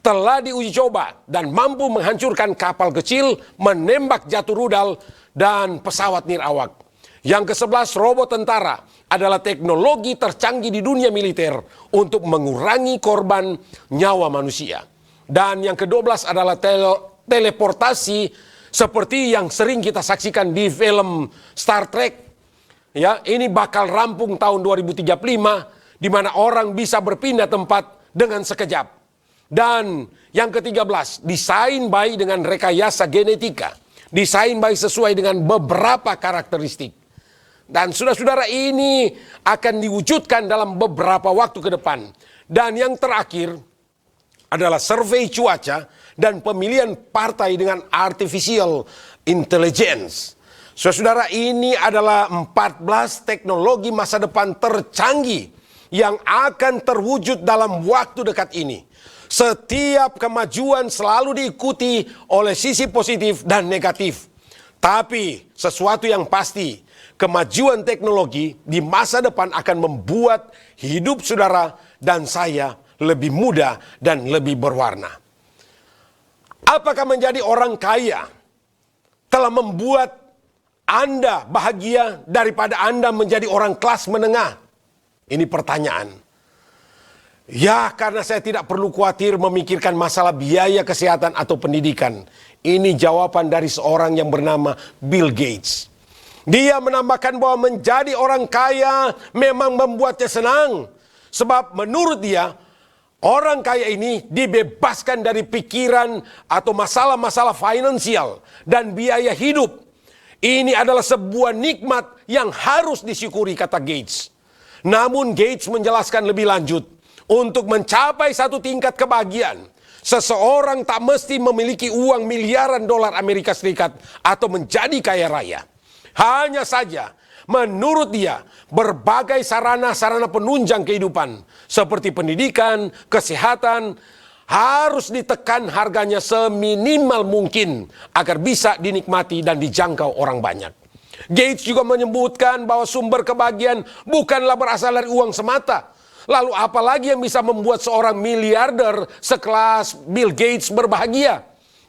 telah diuji coba dan mampu menghancurkan kapal kecil, menembak jatuh rudal dan pesawat nirawak. Yang ke-11, robot tentara adalah teknologi tercanggih di dunia militer untuk mengurangi korban nyawa manusia. Dan yang ke-12 adalah teleportasi seperti yang sering kita saksikan di film Star Trek. Ya, ini bakal rampung tahun 2035 di mana orang bisa berpindah tempat dengan sekejap. Dan yang ke-13, desain bayi dengan rekayasa genetika. Desain bayi sesuai dengan beberapa karakteristik. Dan saudara-saudara, ini akan diwujudkan dalam beberapa waktu ke depan. Dan yang terakhir adalah survei cuaca dan pemilihan partai dengan artificial intelligence. Saudara, ini adalah 14 teknologi masa depan tercanggih yang akan terwujud dalam waktu dekat ini. Setiap kemajuan selalu diikuti oleh sisi positif dan negatif. Tapi sesuatu yang pasti, kemajuan teknologi di masa depan akan membuat hidup saudara dan saya lebih mudah dan lebih berwarna. Apakah menjadi orang kaya telah membuat Anda bahagia daripada Anda menjadi orang kelas menengah? Ini pertanyaan. Ya, karena saya tidak perlu khawatir memikirkan masalah biaya kesehatan atau pendidikan. Ini jawaban dari seorang yang bernama Bill Gates. Dia menambahkan bahwa menjadi orang kaya memang membuatnya senang. Sebab menurut dia, orang kaya ini dibebaskan dari pikiran atau masalah-masalah finansial dan biaya hidup. Ini adalah sebuah nikmat yang harus disyukuri, kata Gates. Namun Gates menjelaskan lebih lanjut, untuk mencapai satu tingkat kebahagiaan, seseorang tak mesti memiliki uang miliaran dolar Amerika Serikat atau menjadi kaya raya. Hanya saja, menurut dia, berbagai sarana-sarana penunjang kehidupan seperti pendidikan, kesehatan harus ditekan harganya seminimal mungkin agar bisa dinikmati dan dijangkau orang banyak. Gates juga menyebutkan bahwa sumber kebahagiaan bukanlah berasal dari uang semata. Lalu apalagi yang bisa membuat seorang miliarder sekelas Bill Gates berbahagia?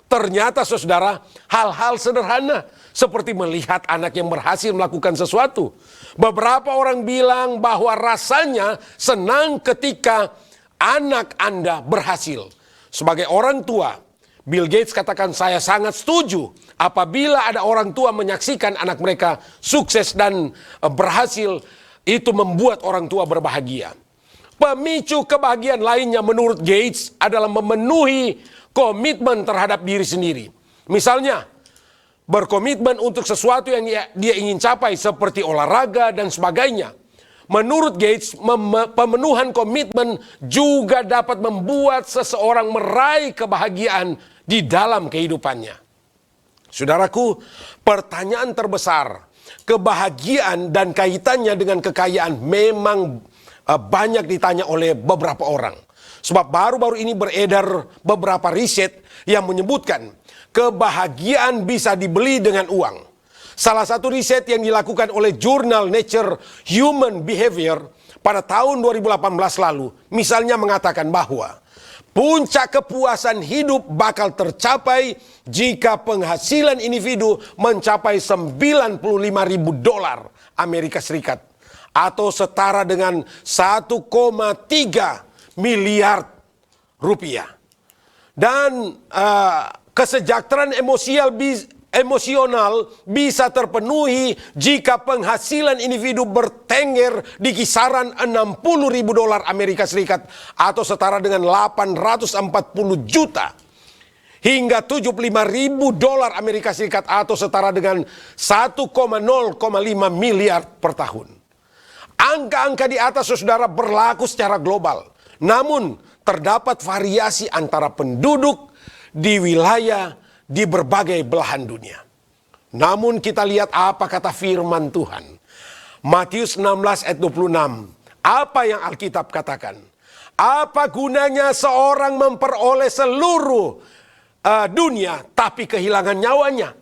Ternyata saudara, hal-hal sederhana seperti melihat anak yang berhasil melakukan sesuatu. Beberapa orang bilang bahwa rasanya senang ketika anak Anda berhasil. Sebagai orang tua, Bill Gates katakan, saya sangat setuju apabila ada orang tua menyaksikan anak mereka sukses dan berhasil, itu membuat orang tua berbahagia. Pemicu kebahagiaan lainnya menurut Gates adalah memenuhi komitmen terhadap diri sendiri. Misalnya, berkomitmen untuk sesuatu yang dia ingin capai seperti olahraga dan sebagainya. Menurut Gates, pemenuhan komitmen juga dapat membuat seseorang meraih kebahagiaan di dalam kehidupannya. Saudaraku, pertanyaan terbesar, kebahagiaan dan kaitannya dengan kekayaan memang banyak ditanya oleh beberapa orang. Sebab baru-baru ini beredar beberapa riset yang menyebutkan kebahagiaan bisa dibeli dengan uang. Salah satu riset yang dilakukan oleh jurnal Nature Human Behavior pada tahun 2018 lalu, misalnya mengatakan bahwa puncak kepuasan hidup bakal tercapai jika penghasilan individu mencapai 95.000 dolar Amerika Serikat atau setara dengan 1,3 miliar rupiah. Dan kesejahteraan emosional bisa terpenuhi jika penghasilan individu bertengger di kisaran 60.000 dolar Amerika Serikat atau setara dengan 840 juta hingga 75.000 dolar Amerika Serikat atau setara dengan 1,05 miliar per tahun. Angka-angka di atas saudara berlaku secara global. Namun terdapat variasi antara penduduk di wilayah di berbagai belahan dunia. Namun kita lihat apa kata firman Tuhan. Matius 16 ayat 26. Apa yang Alkitab katakan? Apa gunanya seorang memperoleh seluruh dunia tapi kehilangan nyawanya?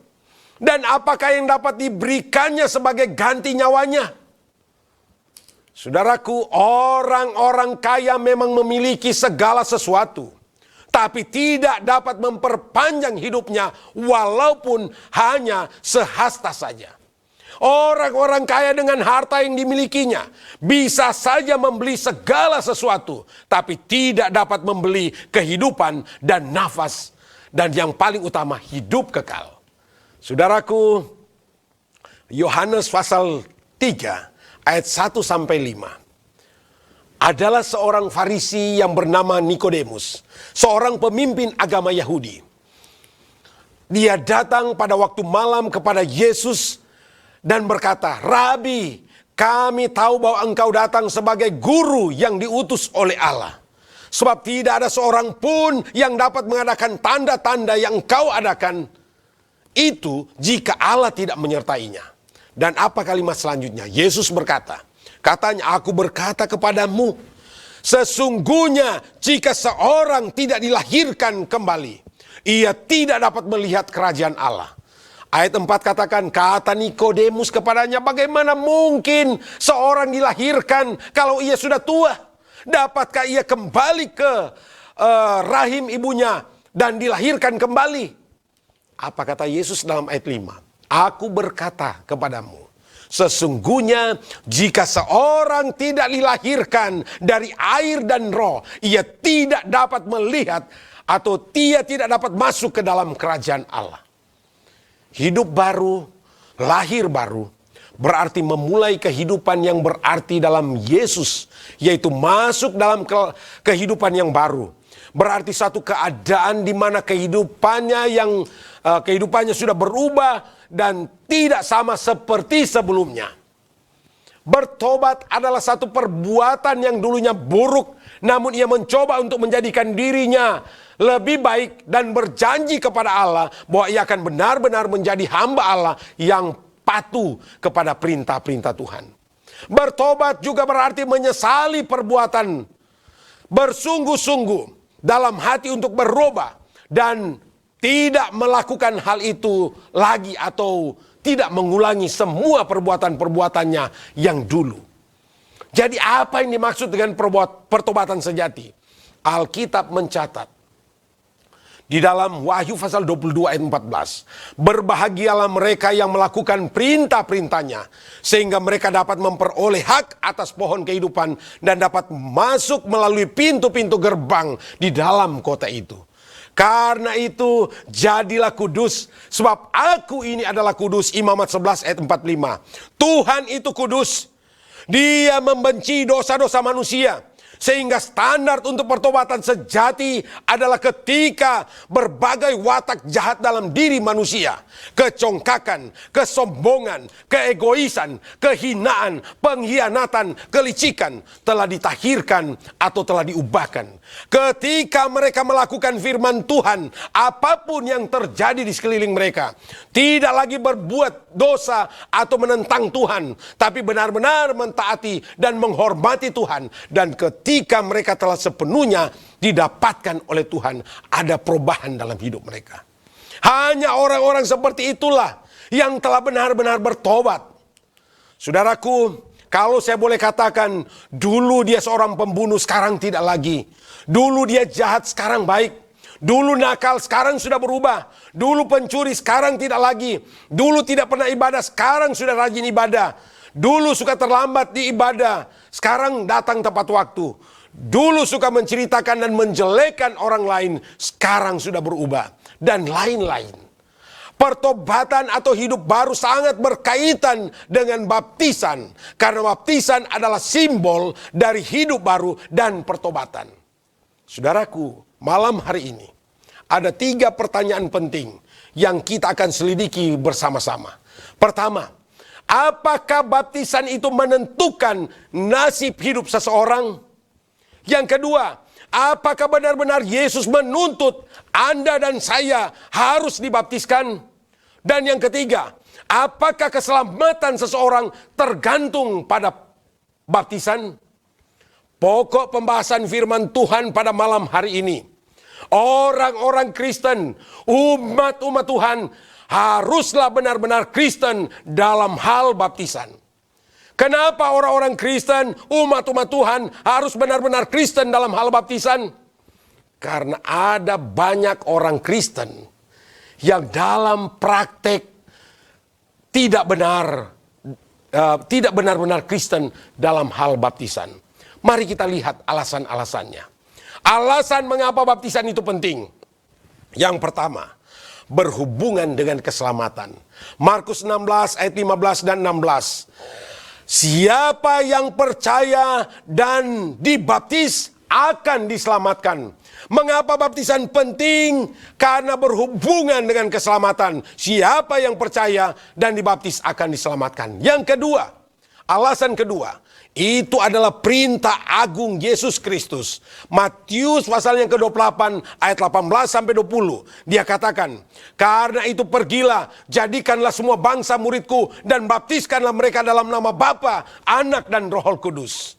Dan apakah yang dapat diberikannya sebagai ganti nyawanya? Saudaraku, orang-orang kaya memang memiliki segala sesuatu, tapi tidak dapat memperpanjang hidupnya walaupun hanya sehasta saja. Orang-orang kaya dengan harta yang dimilikinya bisa saja membeli segala sesuatu, tapi tidak dapat membeli kehidupan dan nafas, dan yang paling utama hidup kekal. Saudaraku, Yohanes pasal 3 ayat 1-5 adalah seorang Farisi yang bernama Nikodemus, seorang pemimpin agama Yahudi. Dia datang pada waktu malam kepada Yesus dan berkata, "Rabi, kami tahu bahwa engkau datang sebagai guru yang diutus oleh Allah. Sebab tidak ada seorang pun yang dapat mengadakan tanda-tanda yang engkau adakan itu jika Allah tidak menyertainya." Dan apa kalimat selanjutnya? Yesus berkata, katanya, "Aku berkata kepadamu, sesungguhnya jika seorang tidak dilahirkan kembali, ia tidak dapat melihat kerajaan Allah." Ayat 4 katakan, kata Nikodemus kepadanya, "Bagaimana mungkin seorang dilahirkan kalau ia sudah tua? Dapatkah ia kembali ke rahim ibunya dan dilahirkan kembali?" Apa kata Yesus dalam ayat 5? "Aku berkata kepadamu, sesungguhnya jika seorang tidak dilahirkan dari air dan roh, ia tidak dapat melihat atau ia tidak dapat masuk ke dalam kerajaan Allah." Hidup baru, lahir baru, berarti memulai kehidupan yang berarti dalam Yesus, yaitu masuk dalam kehidupan yang baru. Berarti satu keadaan di mana kehidupannya sudah berubah dan tidak sama seperti sebelumnya. Bertobat adalah satu perbuatan yang dulunya buruk, namun ia mencoba untuk menjadikan dirinya lebih baik dan berjanji kepada Allah bahwa ia akan benar-benar menjadi hamba Allah yang patuh kepada perintah-perintah Tuhan. Bertobat juga berarti menyesali perbuatan, bersungguh-sungguh dalam hati untuk berubah dan tidak melakukan hal itu lagi atau tidak mengulangi semua perbuatan-perbuatannya yang dulu. Jadi apa yang dimaksud dengan pertobatan sejati? Alkitab mencatat di dalam Wahyu pasal 22 ayat 14. Berbahagialah mereka yang melakukan perintah-perintahnya, sehingga mereka dapat memperoleh hak atas pohon kehidupan dan dapat masuk melalui pintu-pintu gerbang di dalam kota itu. Karena itu jadilah kudus, sebab aku ini adalah kudus. Imamat 11 ayat 45. Tuhan itu kudus. Dia membenci dosa-dosa manusia. Sehingga standar untuk pertobatan sejati adalah ketika berbagai watak jahat dalam diri manusia, kecongkakan, kesombongan, keegoisan, kehinaan, pengkhianatan, kelicikan telah ditahirkan atau telah diubahkan. Ketika mereka melakukan firman Tuhan, apapun yang terjadi di sekeliling mereka, tidak lagi berbuat dosa atau menentang Tuhan, tapi benar-benar mentaati dan menghormati Tuhan. Dan ketika mereka telah sepenuhnya didapatkan oleh Tuhan, ada perubahan dalam hidup mereka. Hanya orang-orang seperti itulah yang telah benar-benar bertobat. Saudaraku, kalau saya boleh katakan, dulu dia seorang pembunuh, sekarang tidak lagi. Dulu dia jahat, sekarang baik. Dulu nakal, sekarang sudah berubah. Dulu pencuri, sekarang tidak lagi. Dulu tidak pernah ibadah, sekarang sudah rajin ibadah. Dulu suka terlambat di ibadah, sekarang datang tepat waktu. Dulu suka menceritakan dan menjelekan orang lain, sekarang sudah berubah. Dan lain-lain. Pertobatan atau hidup baru sangat berkaitan dengan baptisan. Karena baptisan adalah simbol dari hidup baru dan pertobatan. Saudaraku, malam hari ini ada 3 pertanyaan penting yang kita akan selidiki bersama-sama. Pertama, apakah baptisan itu menentukan nasib hidup seseorang? Yang kedua, apakah benar-benar Yesus menuntut Anda dan saya harus dibaptiskan? Dan yang ketiga, apakah keselamatan seseorang tergantung pada baptisan? Pokok pembahasan firman Tuhan pada malam hari ini. Orang-orang Kristen, umat-umat Tuhan haruslah benar-benar Kristen dalam hal baptisan. Kenapa orang-orang Kristen, umat-umat Tuhan harus benar-benar Kristen dalam hal baptisan? Karena ada banyak orang Kristen yang dalam praktek tidak benar-benar Kristen dalam hal baptisan. Mari kita lihat alasan-alasannya. Alasan mengapa baptisan itu penting. Yang pertama, berhubungan dengan keselamatan. Markus 16 ayat 15 dan 16. Siapa yang percaya dan dibaptis akan diselamatkan. Mengapa baptisan penting? Karena berhubungan dengan keselamatan. Siapa yang percaya dan dibaptis akan diselamatkan. Yang kedua, alasan kedua, itu adalah perintah agung Yesus Kristus. Matius pasal yang ke-28 ayat 18 sampai 20. Dia katakan, karena itu pergilah, jadikanlah semua bangsa muridku dan baptiskanlah mereka dalam nama Bapa, Anak dan Roh Kudus.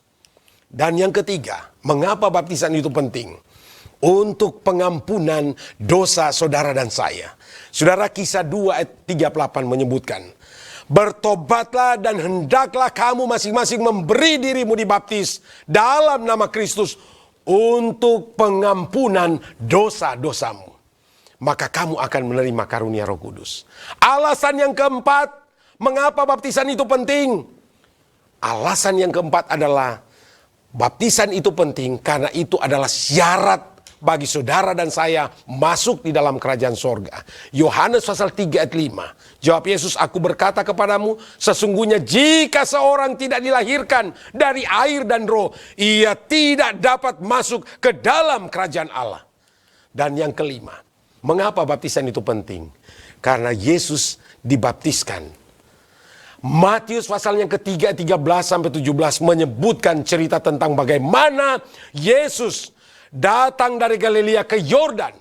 Dan yang ketiga, mengapa baptisan itu penting? Untuk pengampunan dosa saudara dan saya. Saudara, Kisah 2 ayat 38 menyebutkan, bertobatlah dan hendaklah kamu masing-masing memberi dirimu dibaptis dalam nama Kristus untuk pengampunan dosa-dosamu. Maka kamu akan menerima karunia Roh Kudus. Alasan yang keempat, mengapa baptisan itu penting? Alasan yang keempat adalah baptisan itu penting karena itu adalah syarat bagi saudara dan saya masuk di dalam kerajaan sorga. Yohanes pasal 3 ayat 5. Jawab Yesus, aku berkata kepadamu, sesungguhnya jika seorang tidak dilahirkan dari air dan roh, ia tidak dapat masuk ke dalam kerajaan Allah. Dan yang kelima, mengapa baptisan itu penting? Karena Yesus dibaptiskan. Matius pasal yang ketiga 13 sampai 17 menyebutkan cerita tentang bagaimana Yesus datang dari Galilea ke Yordan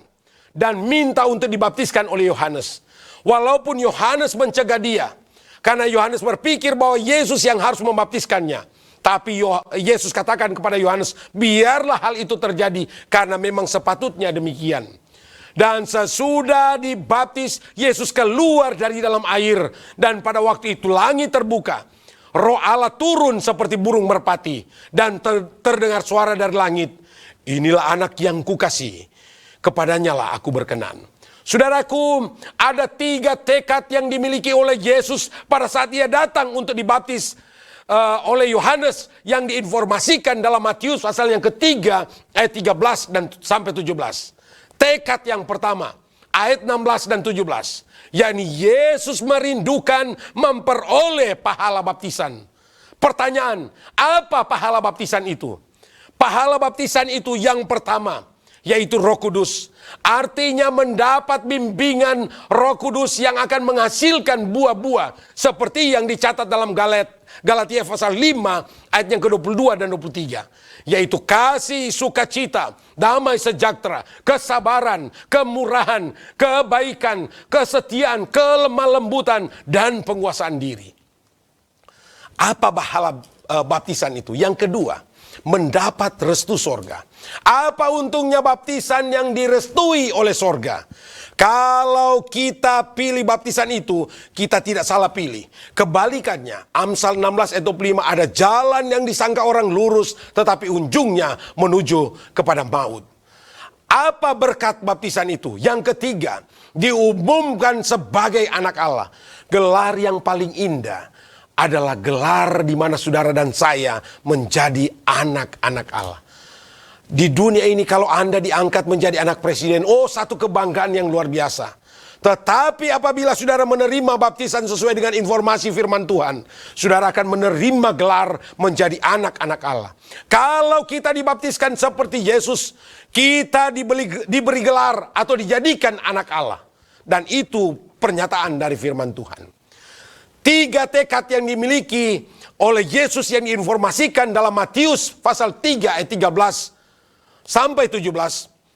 dan minta untuk dibaptiskan oleh Yohanes. Walaupun Yohanes mencegah dia, karena Yohanes berpikir bahwa Yesus yang harus membaptiskannya. Tapi Yesus katakan kepada Yohanes, biarlah hal itu terjadi karena memang sepatutnya demikian. Dan sesudah dibaptis, Yesus keluar dari dalam air. Dan pada waktu itu langit terbuka. Roh Allah turun seperti burung merpati. Dan terdengar suara dari langit. Inilah anak yang kukasihi. Kepadanya lah aku berkenan. Saudaraku, ada 3 tekad yang dimiliki oleh Yesus pada saat ia datang untuk dibaptis oleh Yohanes yang diinformasikan dalam Matius pasal yang ketiga ayat 13 dan sampai 17. Tekad yang pertama, ayat 16 dan 17, yakni Yesus merindukan memperoleh pahala baptisan. Pertanyaan, apa pahala baptisan itu? Pahala baptisan itu yang pertama, yaitu Roh Kudus. Artinya mendapat bimbingan Roh Kudus yang akan menghasilkan buah-buah seperti yang dicatat dalam Galatia pasal 5 ayat yang ke-22 dan 23. Yaitu kasih, sukacita, damai sejahtera, kesabaran, kemurahan, kebaikan, kesetiaan, kelemah lembutan, dan penguasaan diri. Apa pahala baptisan itu? Yang kedua, mendapat restu sorga. Apa untungnya baptisan yang direstui oleh sorga? Kalau kita pilih baptisan itu, kita tidak salah pilih. Kebalikannya, Amsal 16 ayat 25, ada jalan yang disangka orang lurus, tetapi ujungnya menuju kepada maut. Apa berkat baptisan itu? Yang ketiga, diumumkan sebagai anak Allah. Gelar yang paling indah adalah gelar di mana saudara dan saya menjadi anak-anak Allah. Di dunia ini kalau Anda diangkat menjadi anak presiden, satu kebanggaan yang luar biasa. Tetapi apabila saudara menerima baptisan sesuai dengan informasi firman Tuhan, saudara akan menerima gelar menjadi anak-anak Allah. Kalau kita dibaptiskan seperti Yesus, kita diberi gelar atau dijadikan anak Allah. Dan itu pernyataan dari firman Tuhan. 3 tekad yang dimiliki oleh Yesus yang diinformasikan dalam Matius pasal 3 ayat 13 sampai 17,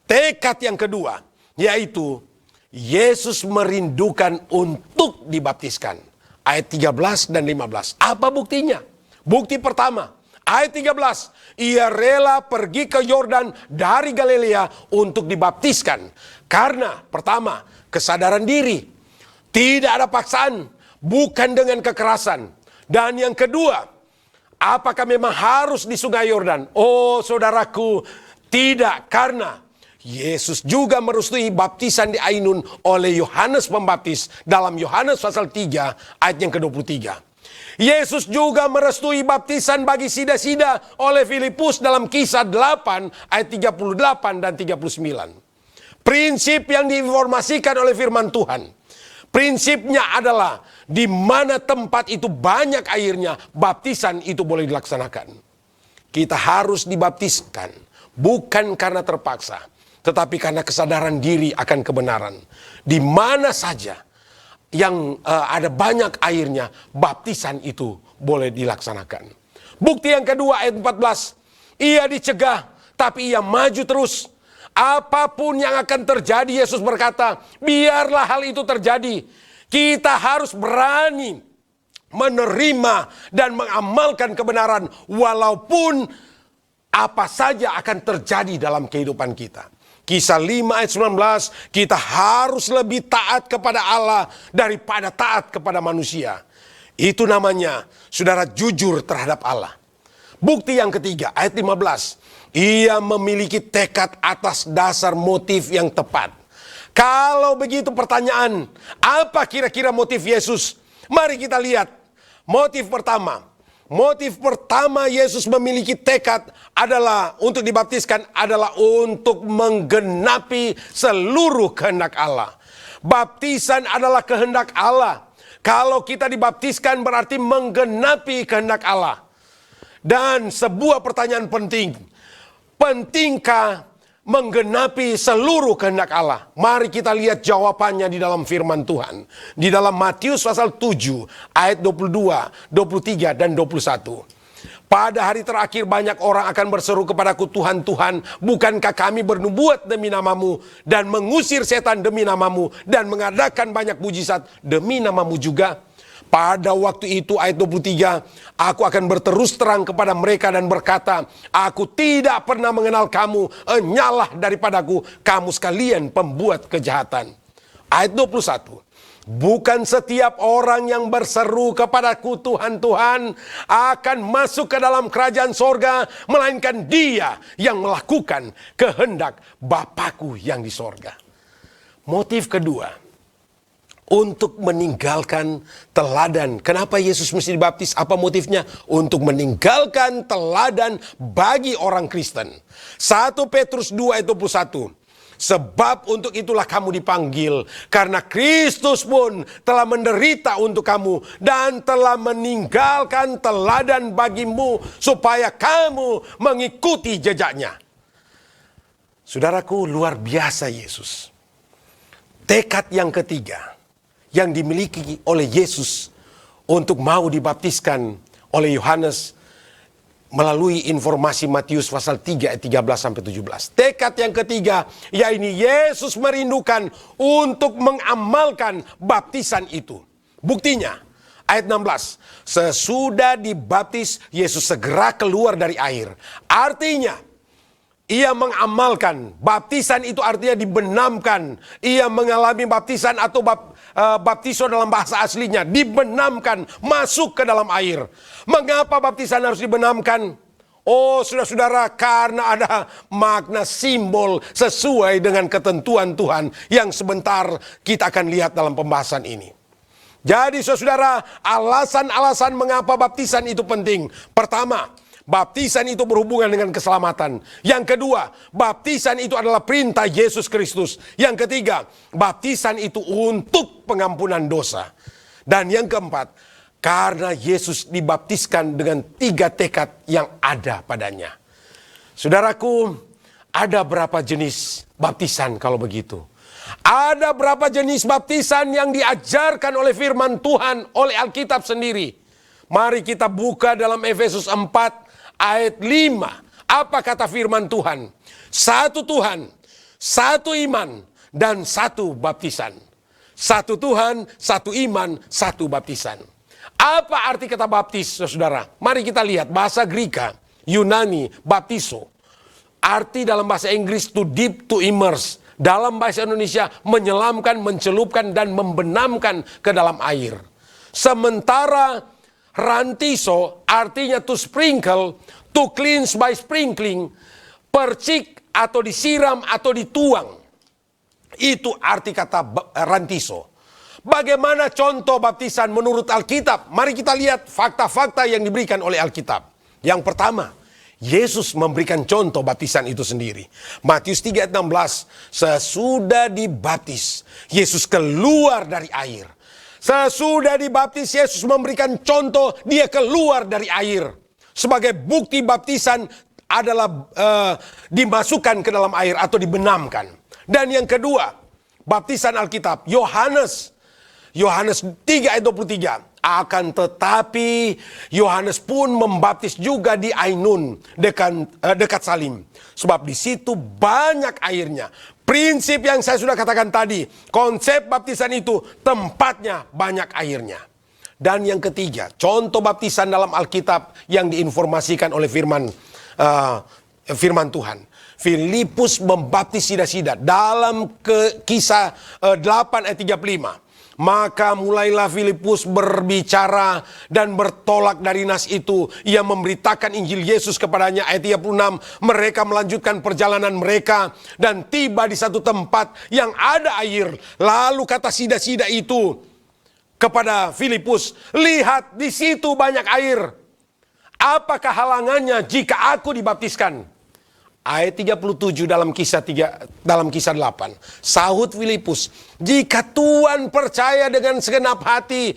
tekad yang kedua, yaitu Yesus merindukan untuk dibaptiskan. Ayat 13 dan 15. Apa buktinya? Bukti pertama, ayat 13. Ia rela pergi ke Yordan dari Galilea untuk dibaptiskan. Karena pertama, kesadaran diri. Tidak ada paksaan, bukan dengan kekerasan. Dan yang kedua, apakah memang harus di Sungai Yordan? Oh saudaraku, tidak, karena Yesus juga merestui baptisan di Ainun oleh Yohanes Pembaptis dalam Yohanes pasal 3 ayat yang ke-23. Yesus juga merestui baptisan bagi sida-sida oleh Filipus dalam Kisah 8 ayat 38 dan 39. Prinsip yang diinformasikan oleh firman Tuhan. Prinsipnya adalah di mana tempat itu banyak airnya, baptisan itu boleh dilaksanakan. Kita harus dibaptiskan. Bukan karena terpaksa, tetapi karena kesadaran diri akan kebenaran. Di mana saja yang ada banyak airnya, baptisan itu boleh dilaksanakan. Bukti yang kedua ayat 14. Ia dicegah, tapi ia maju terus. Apapun yang akan terjadi, Yesus berkata, biarlah hal itu terjadi. Kita harus berani menerima dan mengamalkan kebenaran walaupun apa saja akan terjadi dalam kehidupan kita. Kisah 5 ayat 19, kita harus lebih taat kepada Allah daripada taat kepada manusia. Itu namanya saudara jujur terhadap Allah. Bukti yang ketiga ayat 15, ia memiliki tekad atas dasar motif yang tepat. Kalau begitu pertanyaan, apa kira-kira motif Yesus? Mari kita lihat. Motif pertama, Motif pertama Yesus memiliki tekad adalah untuk dibaptiskan adalah untuk menggenapi seluruh kehendak Allah. Baptisan adalah kehendak Allah. Kalau kita dibaptiskan berarti menggenapi kehendak Allah. Dan sebuah pertanyaan penting. Pentingkah menggenapi seluruh kehendak Allah? Mari kita lihat jawabannya di dalam firman Tuhan. Di dalam Matius pasal 7 ayat 22, 23 dan 21. Pada hari terakhir banyak orang akan berseru kepadaku, Tuhan, Tuhan, bukankah kami bernubuat demi namamu dan mengusir setan demi namamu dan mengadakan banyak mujizat demi namamu juga? Pada waktu itu ayat 23, aku akan berterus terang kepada mereka dan berkata, aku tidak pernah mengenal kamu, enyalah daripadaku kamu sekalian pembuat kejahatan. Ayat 21, bukan setiap orang yang berseru kepadaku Tuhan, Tuhan akan masuk ke dalam kerajaan sorga, melainkan dia yang melakukan kehendak Bapakku yang di sorga. Motif kedua, untuk meninggalkan teladan. Kenapa Yesus mesti dibaptis? Apa motifnya? Untuk meninggalkan teladan bagi orang Kristen. 1 Petrus 2 ayat 21. Sebab untuk itulah kamu dipanggil, karena Kristus pun telah menderita untuk kamu dan telah meninggalkan teladan bagimu supaya kamu mengikuti jejaknya. Saudaraku, luar biasa Yesus. Tekad yang ketiga yang dimiliki oleh Yesus untuk mau dibaptiskan oleh Yohanes melalui informasi Matius pasal 3 ayat 13-17. Tekad yang ketiga, yaitu Yesus merindukan untuk mengamalkan baptisan itu. Buktinya, ayat 16, sesudah dibaptis Yesus segera keluar dari air. Artinya, ia mengamalkan. Baptisan itu artinya dibenamkan. Ia mengalami baptisan atau baptiso dalam bahasa aslinya. Dibenamkan, masuk ke dalam air. Mengapa baptisan harus dibenamkan? Oh saudara-saudara, karena ada makna simbol sesuai dengan ketentuan Tuhan yang sebentar kita akan lihat dalam pembahasan ini. Jadi saudara, alasan-alasan mengapa baptisan itu penting. Pertama, baptisan itu berhubungan dengan keselamatan. Yang kedua, baptisan itu adalah perintah Yesus Kristus. Yang ketiga, baptisan itu untuk pengampunan dosa. Dan yang keempat, karena Yesus dibaptiskan dengan 3 tekad yang ada padanya. Saudaraku, ada berapa jenis baptisan kalau begitu? Ada berapa jenis baptisan yang diajarkan oleh firman Tuhan, oleh Alkitab sendiri? Mari kita buka dalam Efesus 4 ayat 5. Apa kata firman Tuhan? 1 Tuhan, 1 iman, dan 1 baptisan. 1 Tuhan, 1 iman, 1 baptisan. Apa arti kata baptis, saudara? Mari kita lihat bahasa Greka, Yunani, baptiso. Arti dalam bahasa Inggris to dip, to immerse. Dalam bahasa Indonesia menyelamkan, mencelupkan, dan membenamkan ke dalam air. Sementara rantiso artinya to sprinkle, to cleanse by sprinkling, percik atau disiram atau dituang. Itu arti kata rantiso. Bagaimana contoh baptisan menurut Alkitab? Mari kita lihat fakta-fakta yang diberikan oleh Alkitab. Yang pertama, Yesus memberikan contoh baptisan itu sendiri. Matius 3 ayat 16, sesudah dibaptis, Yesus keluar dari air. Sesudah dibaptis, Yesus memberikan contoh, dia keluar dari air. Sebagai bukti baptisan adalah dimasukkan ke dalam air atau dibenamkan. Dan yang kedua, baptisan Alkitab, Yohanes 3 ayat 23. Akan tetapi Yohanes pun membaptis juga di Ainun dekat Salim. Sebab di situ banyak airnya. Prinsip yang saya sudah katakan tadi, konsep baptisan itu tempatnya banyak airnya. Dan yang ketiga, contoh baptisan dalam Alkitab yang diinformasikan oleh firman Tuhan. Filipus membaptis sida-sida dalam Kisah 8 ayat 35. Maka mulailah Filipus berbicara dan bertolak dari nas itu. Ia memberitakan Injil Yesus kepadanya. Ayat 36, mereka melanjutkan perjalanan mereka dan tiba di satu tempat yang ada air. Lalu kata sida-sida itu kepada Filipus, lihat di situ banyak air. Apakah halangannya jika aku dibaptiskan? Ayat 37 dalam kisah 8. Sahut Filipus, jika Tuhan percaya dengan segenap hati,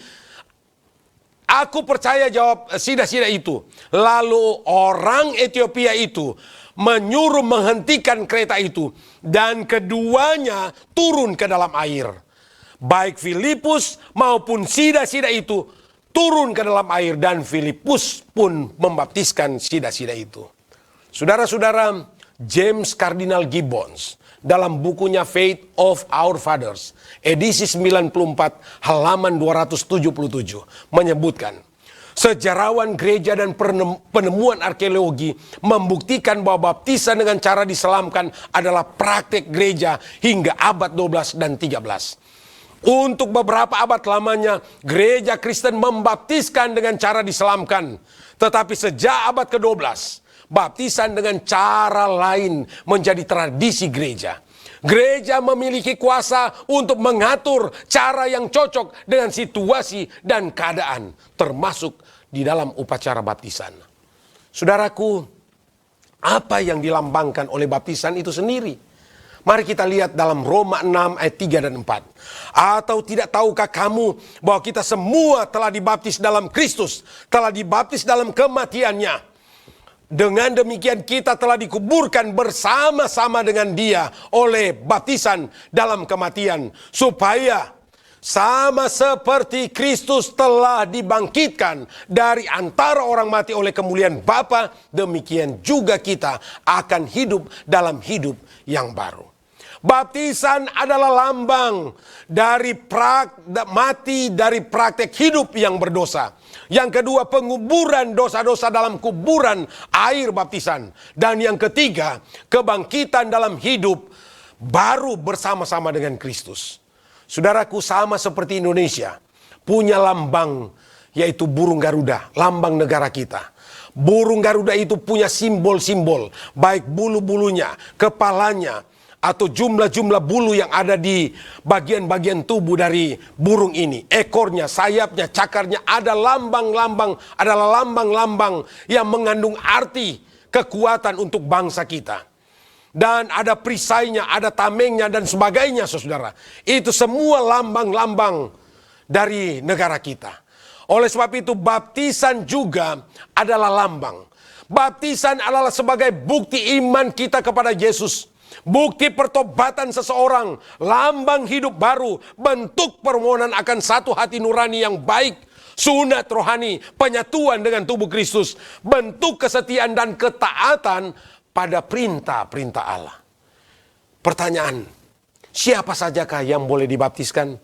aku percaya, jawab sida-sida itu. Lalu orang Ethiopia itu menyuruh menghentikan kereta itu, dan keduanya turun ke dalam air. Baik Filipus maupun sida-sida itu turun ke dalam air, dan Filipus pun membaptiskan sida-sida itu. Saudara-saudara, James Cardinal Gibbons dalam bukunya Faith of Our Fathers, edisi 94 halaman 277 menyebutkan, sejarawan gereja dan penemuan arkeologi membuktikan bahwa baptisan dengan cara diselamkan adalah praktek gereja hingga abad 12 dan 13. Untuk beberapa abad lamanya, gereja Kristen membaptiskan dengan cara diselamkan. Tetapi sejak abad ke-12, baptisan dengan cara lain menjadi tradisi gereja. Gereja memiliki kuasa untuk mengatur cara yang cocok dengan situasi dan keadaan, termasuk di dalam upacara baptisan. Saudaraku, apa yang dilambangkan oleh baptisan itu sendiri? Mari kita lihat dalam Roma 6 ayat 3 dan 4. Atau tidak tahukah kamu bahwa kita semua telah dibaptis dalam Kristus, telah dibaptis dalam kematiannya. Dengan demikian kita telah dikuburkan bersama-sama dengan Dia oleh baptisan dalam kematian, supaya sama seperti Kristus telah dibangkitkan dari antara orang mati oleh kemuliaan Bapa, demikian juga kita akan hidup dalam hidup yang baru. Baptisan adalah lambang dari mati dari praktek hidup yang berdosa. Yang kedua, penguburan dosa-dosa dalam kuburan air baptisan. Dan yang ketiga, kebangkitan dalam hidup baru bersama-sama dengan Kristus. Saudaraku, sama seperti Indonesia, punya lambang yaitu burung Garuda, lambang negara kita. Burung Garuda itu punya simbol-simbol, baik bulu-bulunya, kepalanya, atau jumlah-jumlah bulu yang ada di bagian-bagian tubuh dari burung ini. Ekornya, sayapnya, cakarnya adalah lambang-lambang yang mengandung arti kekuatan untuk bangsa kita. Dan ada perisainya, ada tamengnya dan sebagainya, saudara. Itu semua lambang-lambang dari negara kita. Oleh sebab itu baptisan juga adalah lambang. Baptisan adalah sebagai bukti iman kita kepada Yesus. Bukti pertobatan seseorang, lambang hidup baru, bentuk permohonan akan satu hati nurani yang baik, sunat rohani, penyatuan dengan tubuh Kristus, bentuk kesetiaan dan ketaatan pada perintah-perintah Allah. Pertanyaan, siapa sajakah yang boleh dibaptiskan?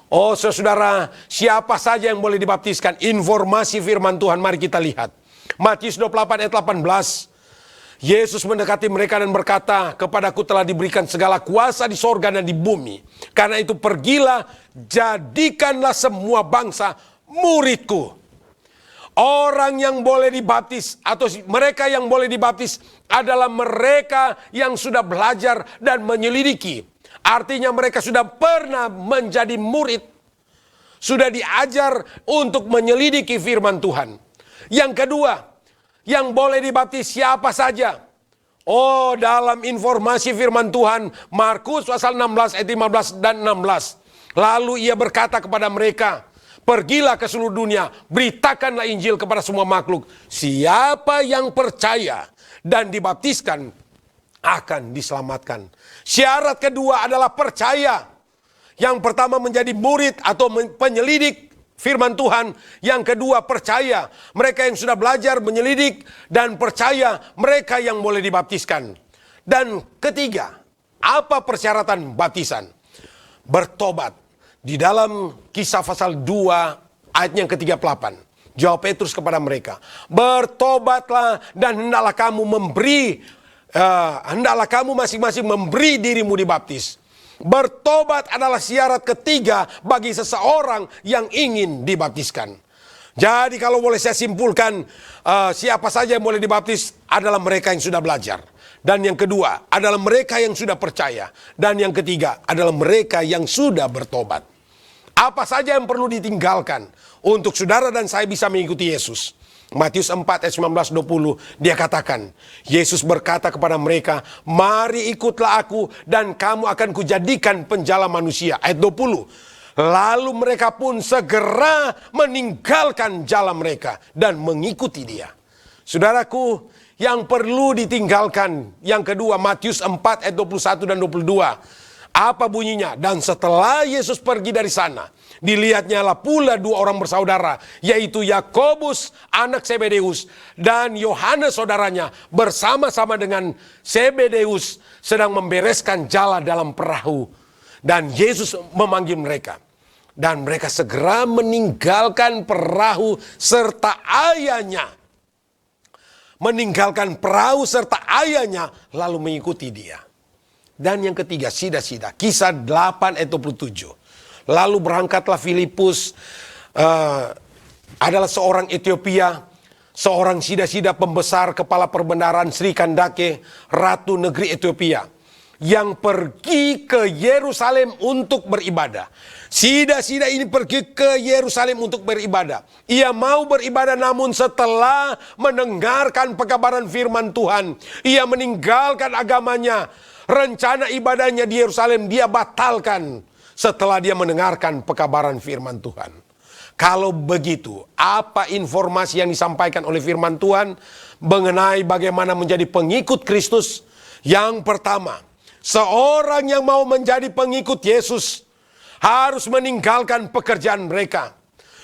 Oh saudara, siapa saja yang boleh dibaptiskan? Informasi firman Tuhan, mari kita lihat. Matius 28 ayat 18. Yesus mendekati mereka dan berkata, kepadaku telah diberikan segala kuasa di sorga dan di bumi. Karena itu pergilah, jadikanlah semua bangsa muridku. Orang yang boleh dibaptis atau mereka yang boleh dibaptis adalah mereka yang sudah belajar dan menyelidiki. Artinya mereka sudah pernah menjadi murid. Sudah diajar untuk menyelidiki firman Tuhan. Yang kedua, yang boleh dibaptis siapa saja? Oh, dalam informasi firman Tuhan, Markus pasal 16 ayat 15 dan 16. Lalu ia berkata kepada mereka, pergilah ke seluruh dunia, beritakanlah Injil kepada semua makhluk. Siapa yang percaya dan dibaptiskan akan diselamatkan. Syarat kedua adalah percaya. Yang pertama menjadi murid atau penyelidik firman Tuhan. Yang kedua percaya. Mereka yang sudah belajar menyelidik dan percaya, mereka yang boleh dibaptiskan. Dan ketiga, apa persyaratan baptisan? Bertobat. Di dalam Kisah pasal 2 ayat yang ke-38. Jawab Petrus kepada mereka, bertobatlah dan hendaklah kamu masing-masing memberi dirimu dibaptis. Bertobat adalah syarat ketiga bagi seseorang yang ingin dibaptiskan. Jadi kalau boleh saya simpulkan, siapa saja yang boleh dibaptis adalah mereka yang sudah belajar. Dan yang kedua adalah mereka yang sudah percaya. Dan yang ketiga adalah mereka yang sudah bertobat. Apa saja yang perlu ditinggalkan untuk saudara dan saya bisa mengikuti Yesus? Matius 4 ayat 19-20, dia katakan, Yesus berkata kepada mereka, mari ikutlah aku dan kamu akan kujadikan penjala manusia. Ayat 20, lalu mereka pun segera meninggalkan jalan mereka dan mengikuti dia. Saudaraku, yang perlu ditinggalkan, yang kedua, Matius 4 ayat 21 dan 22. Apa bunyinya? Dan setelah Yesus pergi dari sana, dilihatnyalah pula dua orang bersaudara, yaitu Yakobus anak Zebedeus dan Yohanes saudaranya, bersama-sama dengan Zebedeus sedang membereskan jala dalam perahu. Dan Yesus memanggil mereka. Dan mereka segera meninggalkan perahu serta ayahnya. Meninggalkan perahu serta ayahnya, lalu mengikuti dia. Dan yang ketiga, sida-sida. Kisah 8 ayat 27. Lalu berangkatlah Filipus, adalah seorang Ethiopia, seorang sida-sida pembesar kepala perbendaharaan Sri Kandake, ratu negeri Ethiopia, yang pergi ke Yerusalem untuk beribadah. Sida-sida ini pergi ke Yerusalem untuk beribadah. Ia mau beribadah, namun setelah mendengarkan pekabaran firman Tuhan, ia meninggalkan agamanya. Rencana ibadahnya di Yerusalem dia batalkan setelah dia mendengarkan pekabaran firman Tuhan. Kalau begitu, apa informasi yang disampaikan oleh firman Tuhan mengenai bagaimana menjadi pengikut Kristus? Yang pertama, seorang yang mau menjadi pengikut Yesus harus meninggalkan pekerjaan mereka.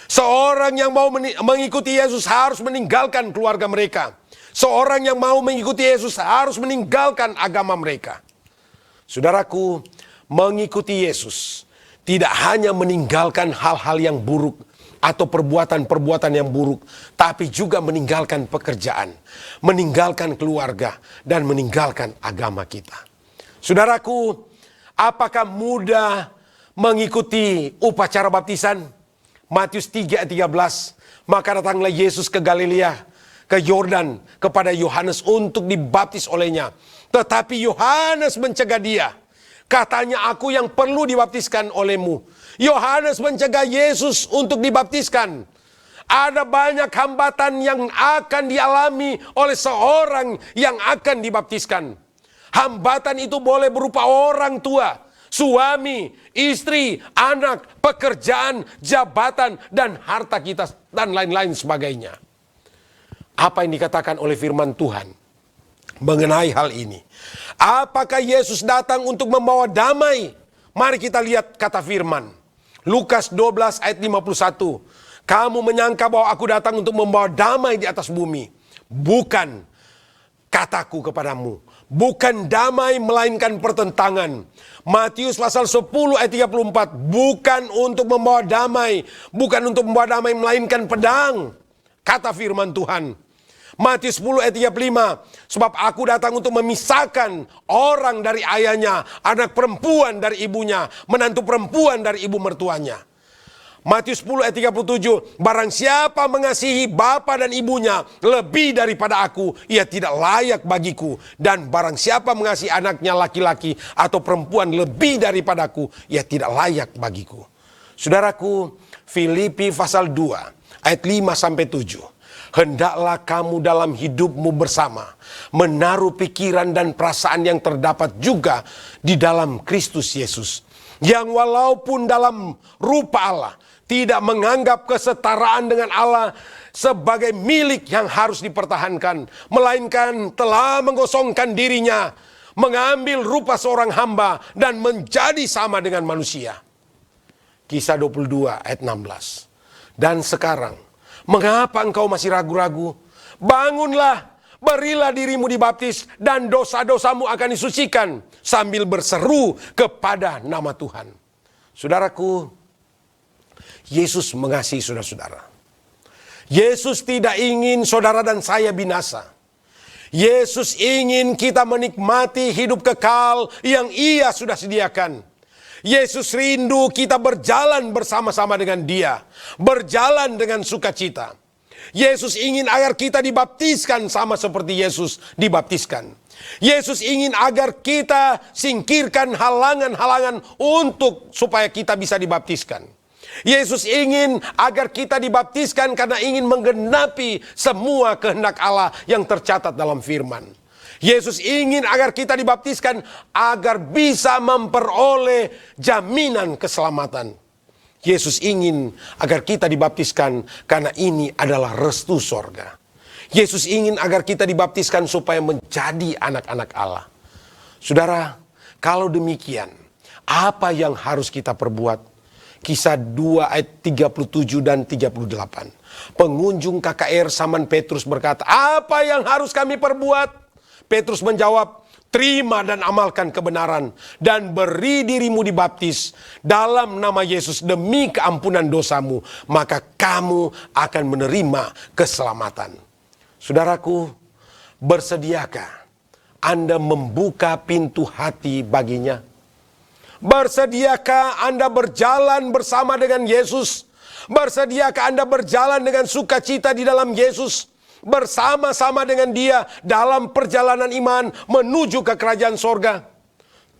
Seorang yang mau mengikuti Yesus harus meninggalkan keluarga mereka. Seorang yang mau mengikuti Yesus harus meninggalkan agama mereka. Saudaraku, mengikuti Yesus tidak hanya meninggalkan hal-hal yang buruk atau perbuatan-perbuatan yang buruk, tapi juga meninggalkan pekerjaan, meninggalkan keluarga, dan meninggalkan agama kita. Saudaraku, apakah mudah mengikuti upacara baptisan? Matius 3 ayat 13, maka datanglah Yesus ke Galilea, ke Yordan, kepada Yohanes untuk dibaptis olehnya. Tetapi Yohanes mencegah dia. Katanya, aku yang perlu dibaptiskan olehmu. Yohanes mencegah Yesus untuk dibaptiskan. Ada banyak hambatan yang akan dialami oleh seorang yang akan dibaptiskan. Hambatan itu boleh berupa orang tua, suami, istri, anak, pekerjaan, jabatan, dan harta kita, dan lain-lain sebagainya. Apa yang dikatakan oleh firman Tuhan mengenai hal ini? Apakah Yesus datang untuk membawa damai? Mari kita lihat kata firman. Lukas 12 ayat 51. Kamu menyangka bahwa aku datang untuk membawa damai di atas bumi. Bukan, kataku kepadamu. Bukan damai melainkan pertentangan. Matius pasal 10 ayat 34. Bukan untuk membawa damai. Bukan untuk membawa damai melainkan pedang. Kata firman Tuhan. Matius 10 ayat 35. Sebab aku datang untuk memisahkan orang dari ayahnya, anak perempuan dari ibunya, menantu perempuan dari ibu mertuanya. Matius 10 ayat 37. Barang siapa mengasihi bapa dan ibunya lebih daripada aku, ia tidak layak bagiku. Dan barang siapa mengasihi anaknya laki-laki atau perempuan lebih daripada aku, ia tidak layak bagiku. Saudaraku, Filipi pasal 2 ayat 5 sampai 7. Hendaklah kamu dalam hidupmu bersama menaruh pikiran dan perasaan yang terdapat juga di dalam Kristus Yesus, yang walaupun dalam rupa Allah tidak menganggap kesetaraan dengan Allah sebagai milik yang harus dipertahankan, melainkan telah menggosongkan dirinya, mengambil rupa seorang hamba dan menjadi sama dengan manusia. Kisah 22 ayat 16. Dan sekarang, mengapa engkau masih ragu-ragu? Bangunlah, berilah dirimu dibaptis, dan dosa-dosamu akan disucikan, sambil berseru kepada nama Tuhan. Saudaraku, Yesus mengasihi saudara-saudara. Yesus tidak ingin saudara dan saya binasa. Yesus ingin kita menikmati hidup kekal yang Ia sudah sediakan. Yesus rindu kita berjalan bersama-sama dengan Dia, berjalan dengan sukacita. Yesus ingin agar kita dibaptiskan sama seperti Yesus dibaptiskan. Yesus ingin agar kita singkirkan halangan-halangan supaya kita bisa dibaptiskan. Yesus ingin agar kita dibaptiskan karena ingin menggenapi semua kehendak Allah yang tercatat dalam firman. Yesus ingin agar kita dibaptiskan agar bisa memperoleh jaminan keselamatan. Yesus ingin agar kita dibaptiskan karena ini adalah restu sorga. Yesus ingin agar kita dibaptiskan supaya menjadi anak-anak Allah. Saudara, kalau demikian, apa yang harus kita perbuat? Kisah 2 ayat 37 dan 38. Pengunjung KKR Saman Petrus berkata, apa yang harus kami perbuat? Petrus menjawab, terima dan amalkan kebenaran dan beri dirimu dibaptis dalam nama Yesus demi keampunan dosamu, maka kamu akan menerima keselamatan. Saudaraku, bersediakah Anda membuka pintu hati baginya? Bersediakah Anda berjalan bersama dengan Yesus? Bersediakah Anda berjalan dengan sukacita di dalam Yesus? Bersama-sama dengan Dia dalam perjalanan iman menuju ke kerajaan sorga?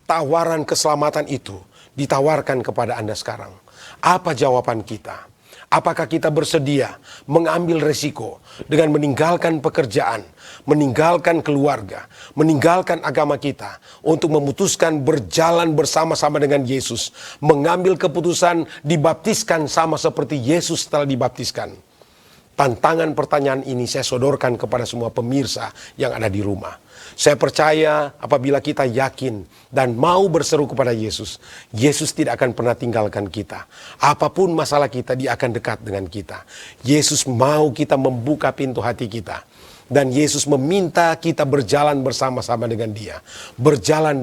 Tawaran keselamatan itu ditawarkan kepada Anda sekarang. Apa jawaban kita? Apakah kita bersedia mengambil resiko dengan meninggalkan pekerjaan, meninggalkan keluarga, meninggalkan agama kita untuk memutuskan berjalan bersama-sama dengan Yesus, mengambil keputusan dibaptiskan sama seperti Yesus telah dibaptiskan? Tantangan pertanyaan ini saya sodorkan kepada semua pemirsa yang ada di rumah. Saya percaya apabila kita yakin dan mau berseru kepada Yesus, Yesus tidak akan pernah tinggalkan kita. Apapun masalah kita, Dia akan dekat dengan kita. Yesus mau kita membuka pintu hati kita. Dan Yesus meminta kita berjalan bersama-sama dengan Dia. Berjalan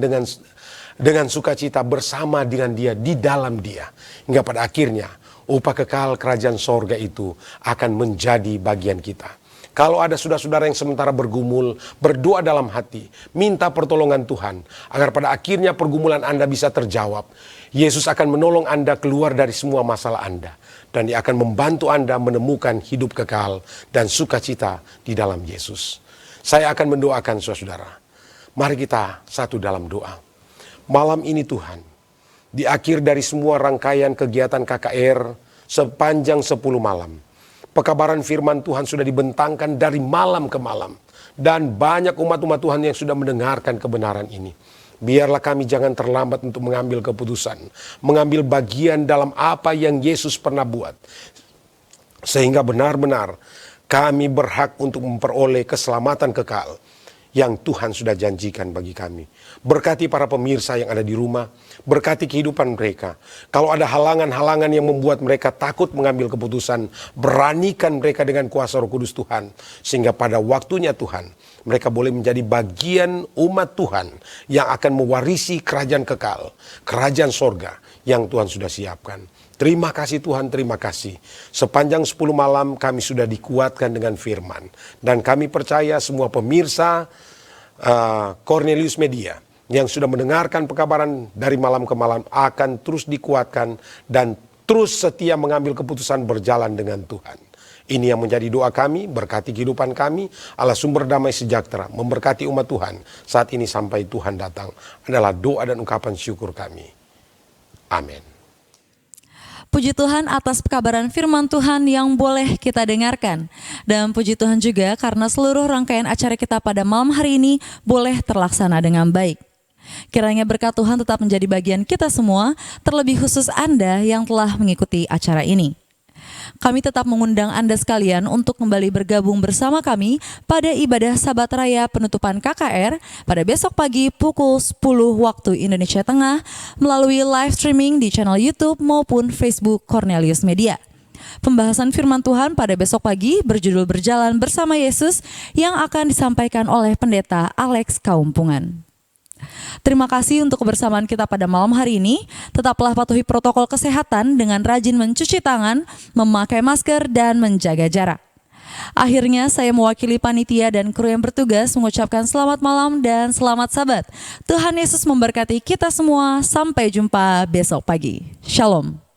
dengan sukacita bersama dengan Dia, di dalam Dia. Hingga pada akhirnya, upah kekal kerajaan sorga itu akan menjadi bagian kita. Kalau ada saudara-saudara yang sementara bergumul, berdoa dalam hati, minta pertolongan Tuhan, agar pada akhirnya pergumulan Anda bisa terjawab. Yesus akan menolong Anda keluar dari semua masalah Anda. Dan Dia akan membantu Anda menemukan hidup kekal dan sukacita di dalam Yesus. Saya akan mendoakan saudara-saudara. Mari kita satu dalam doa. Malam ini Tuhan, di akhir dari semua rangkaian kegiatan KKR sepanjang 10 malam, pekabaran firman Tuhan sudah dibentangkan dari malam ke malam. Dan banyak umat-umat Tuhan yang sudah mendengarkan kebenaran ini. Biarlah kami jangan terlambat untuk mengambil keputusan. Mengambil bagian dalam apa yang Yesus pernah buat. Sehingga benar-benar kami berhak untuk memperoleh keselamatan kekal yang Tuhan sudah janjikan bagi kami. Berkati para pemirsa yang ada di rumah, berkati kehidupan mereka. Kalau ada halangan-halangan yang membuat mereka takut mengambil keputusan, beranikan mereka dengan kuasa Roh Kudus Tuhan. Sehingga pada waktunya Tuhan, mereka boleh menjadi bagian umat Tuhan yang akan mewarisi kerajaan kekal, kerajaan sorga yang Tuhan sudah siapkan. Terima kasih Tuhan, terima kasih. Sepanjang 10 malam kami sudah dikuatkan dengan firman. Dan kami percaya semua pemirsa Cornelius Media yang sudah mendengarkan pekabaran dari malam ke malam akan terus dikuatkan dan terus setia mengambil keputusan berjalan dengan Tuhan. Ini yang menjadi doa kami, berkati kehidupan kami. Allah sumber damai sejahtera memberkati umat Tuhan saat ini sampai Tuhan datang. Adalah doa dan ungkapan syukur kami. Amin. Puji Tuhan atas pekabaran firman Tuhan yang boleh kita dengarkan. Dan puji Tuhan juga karena seluruh rangkaian acara kita pada malam hari ini boleh terlaksana dengan baik. Kiranya berkat Tuhan tetap menjadi bagian kita semua, terlebih khusus Anda yang telah mengikuti acara ini. Kami tetap mengundang Anda sekalian untuk kembali bergabung bersama kami pada ibadah Sabat Raya penutupan KKR pada besok pagi pukul 10 waktu Indonesia Tengah melalui live streaming di channel YouTube maupun Facebook Cornelius Media. Pembahasan firman Tuhan pada besok pagi berjudul Berjalan Bersama Yesus yang akan disampaikan oleh Pendeta Alex Kaumpungan. Terima kasih untuk kebersamaan kita pada malam hari ini. Tetaplah patuhi protokol kesehatan dengan rajin mencuci tangan, memakai masker, dan menjaga jarak. Akhirnya saya mewakili panitia dan kru yang bertugas mengucapkan selamat malam dan selamat Sabat. Tuhan Yesus memberkati kita semua. Sampai jumpa besok pagi. Shalom.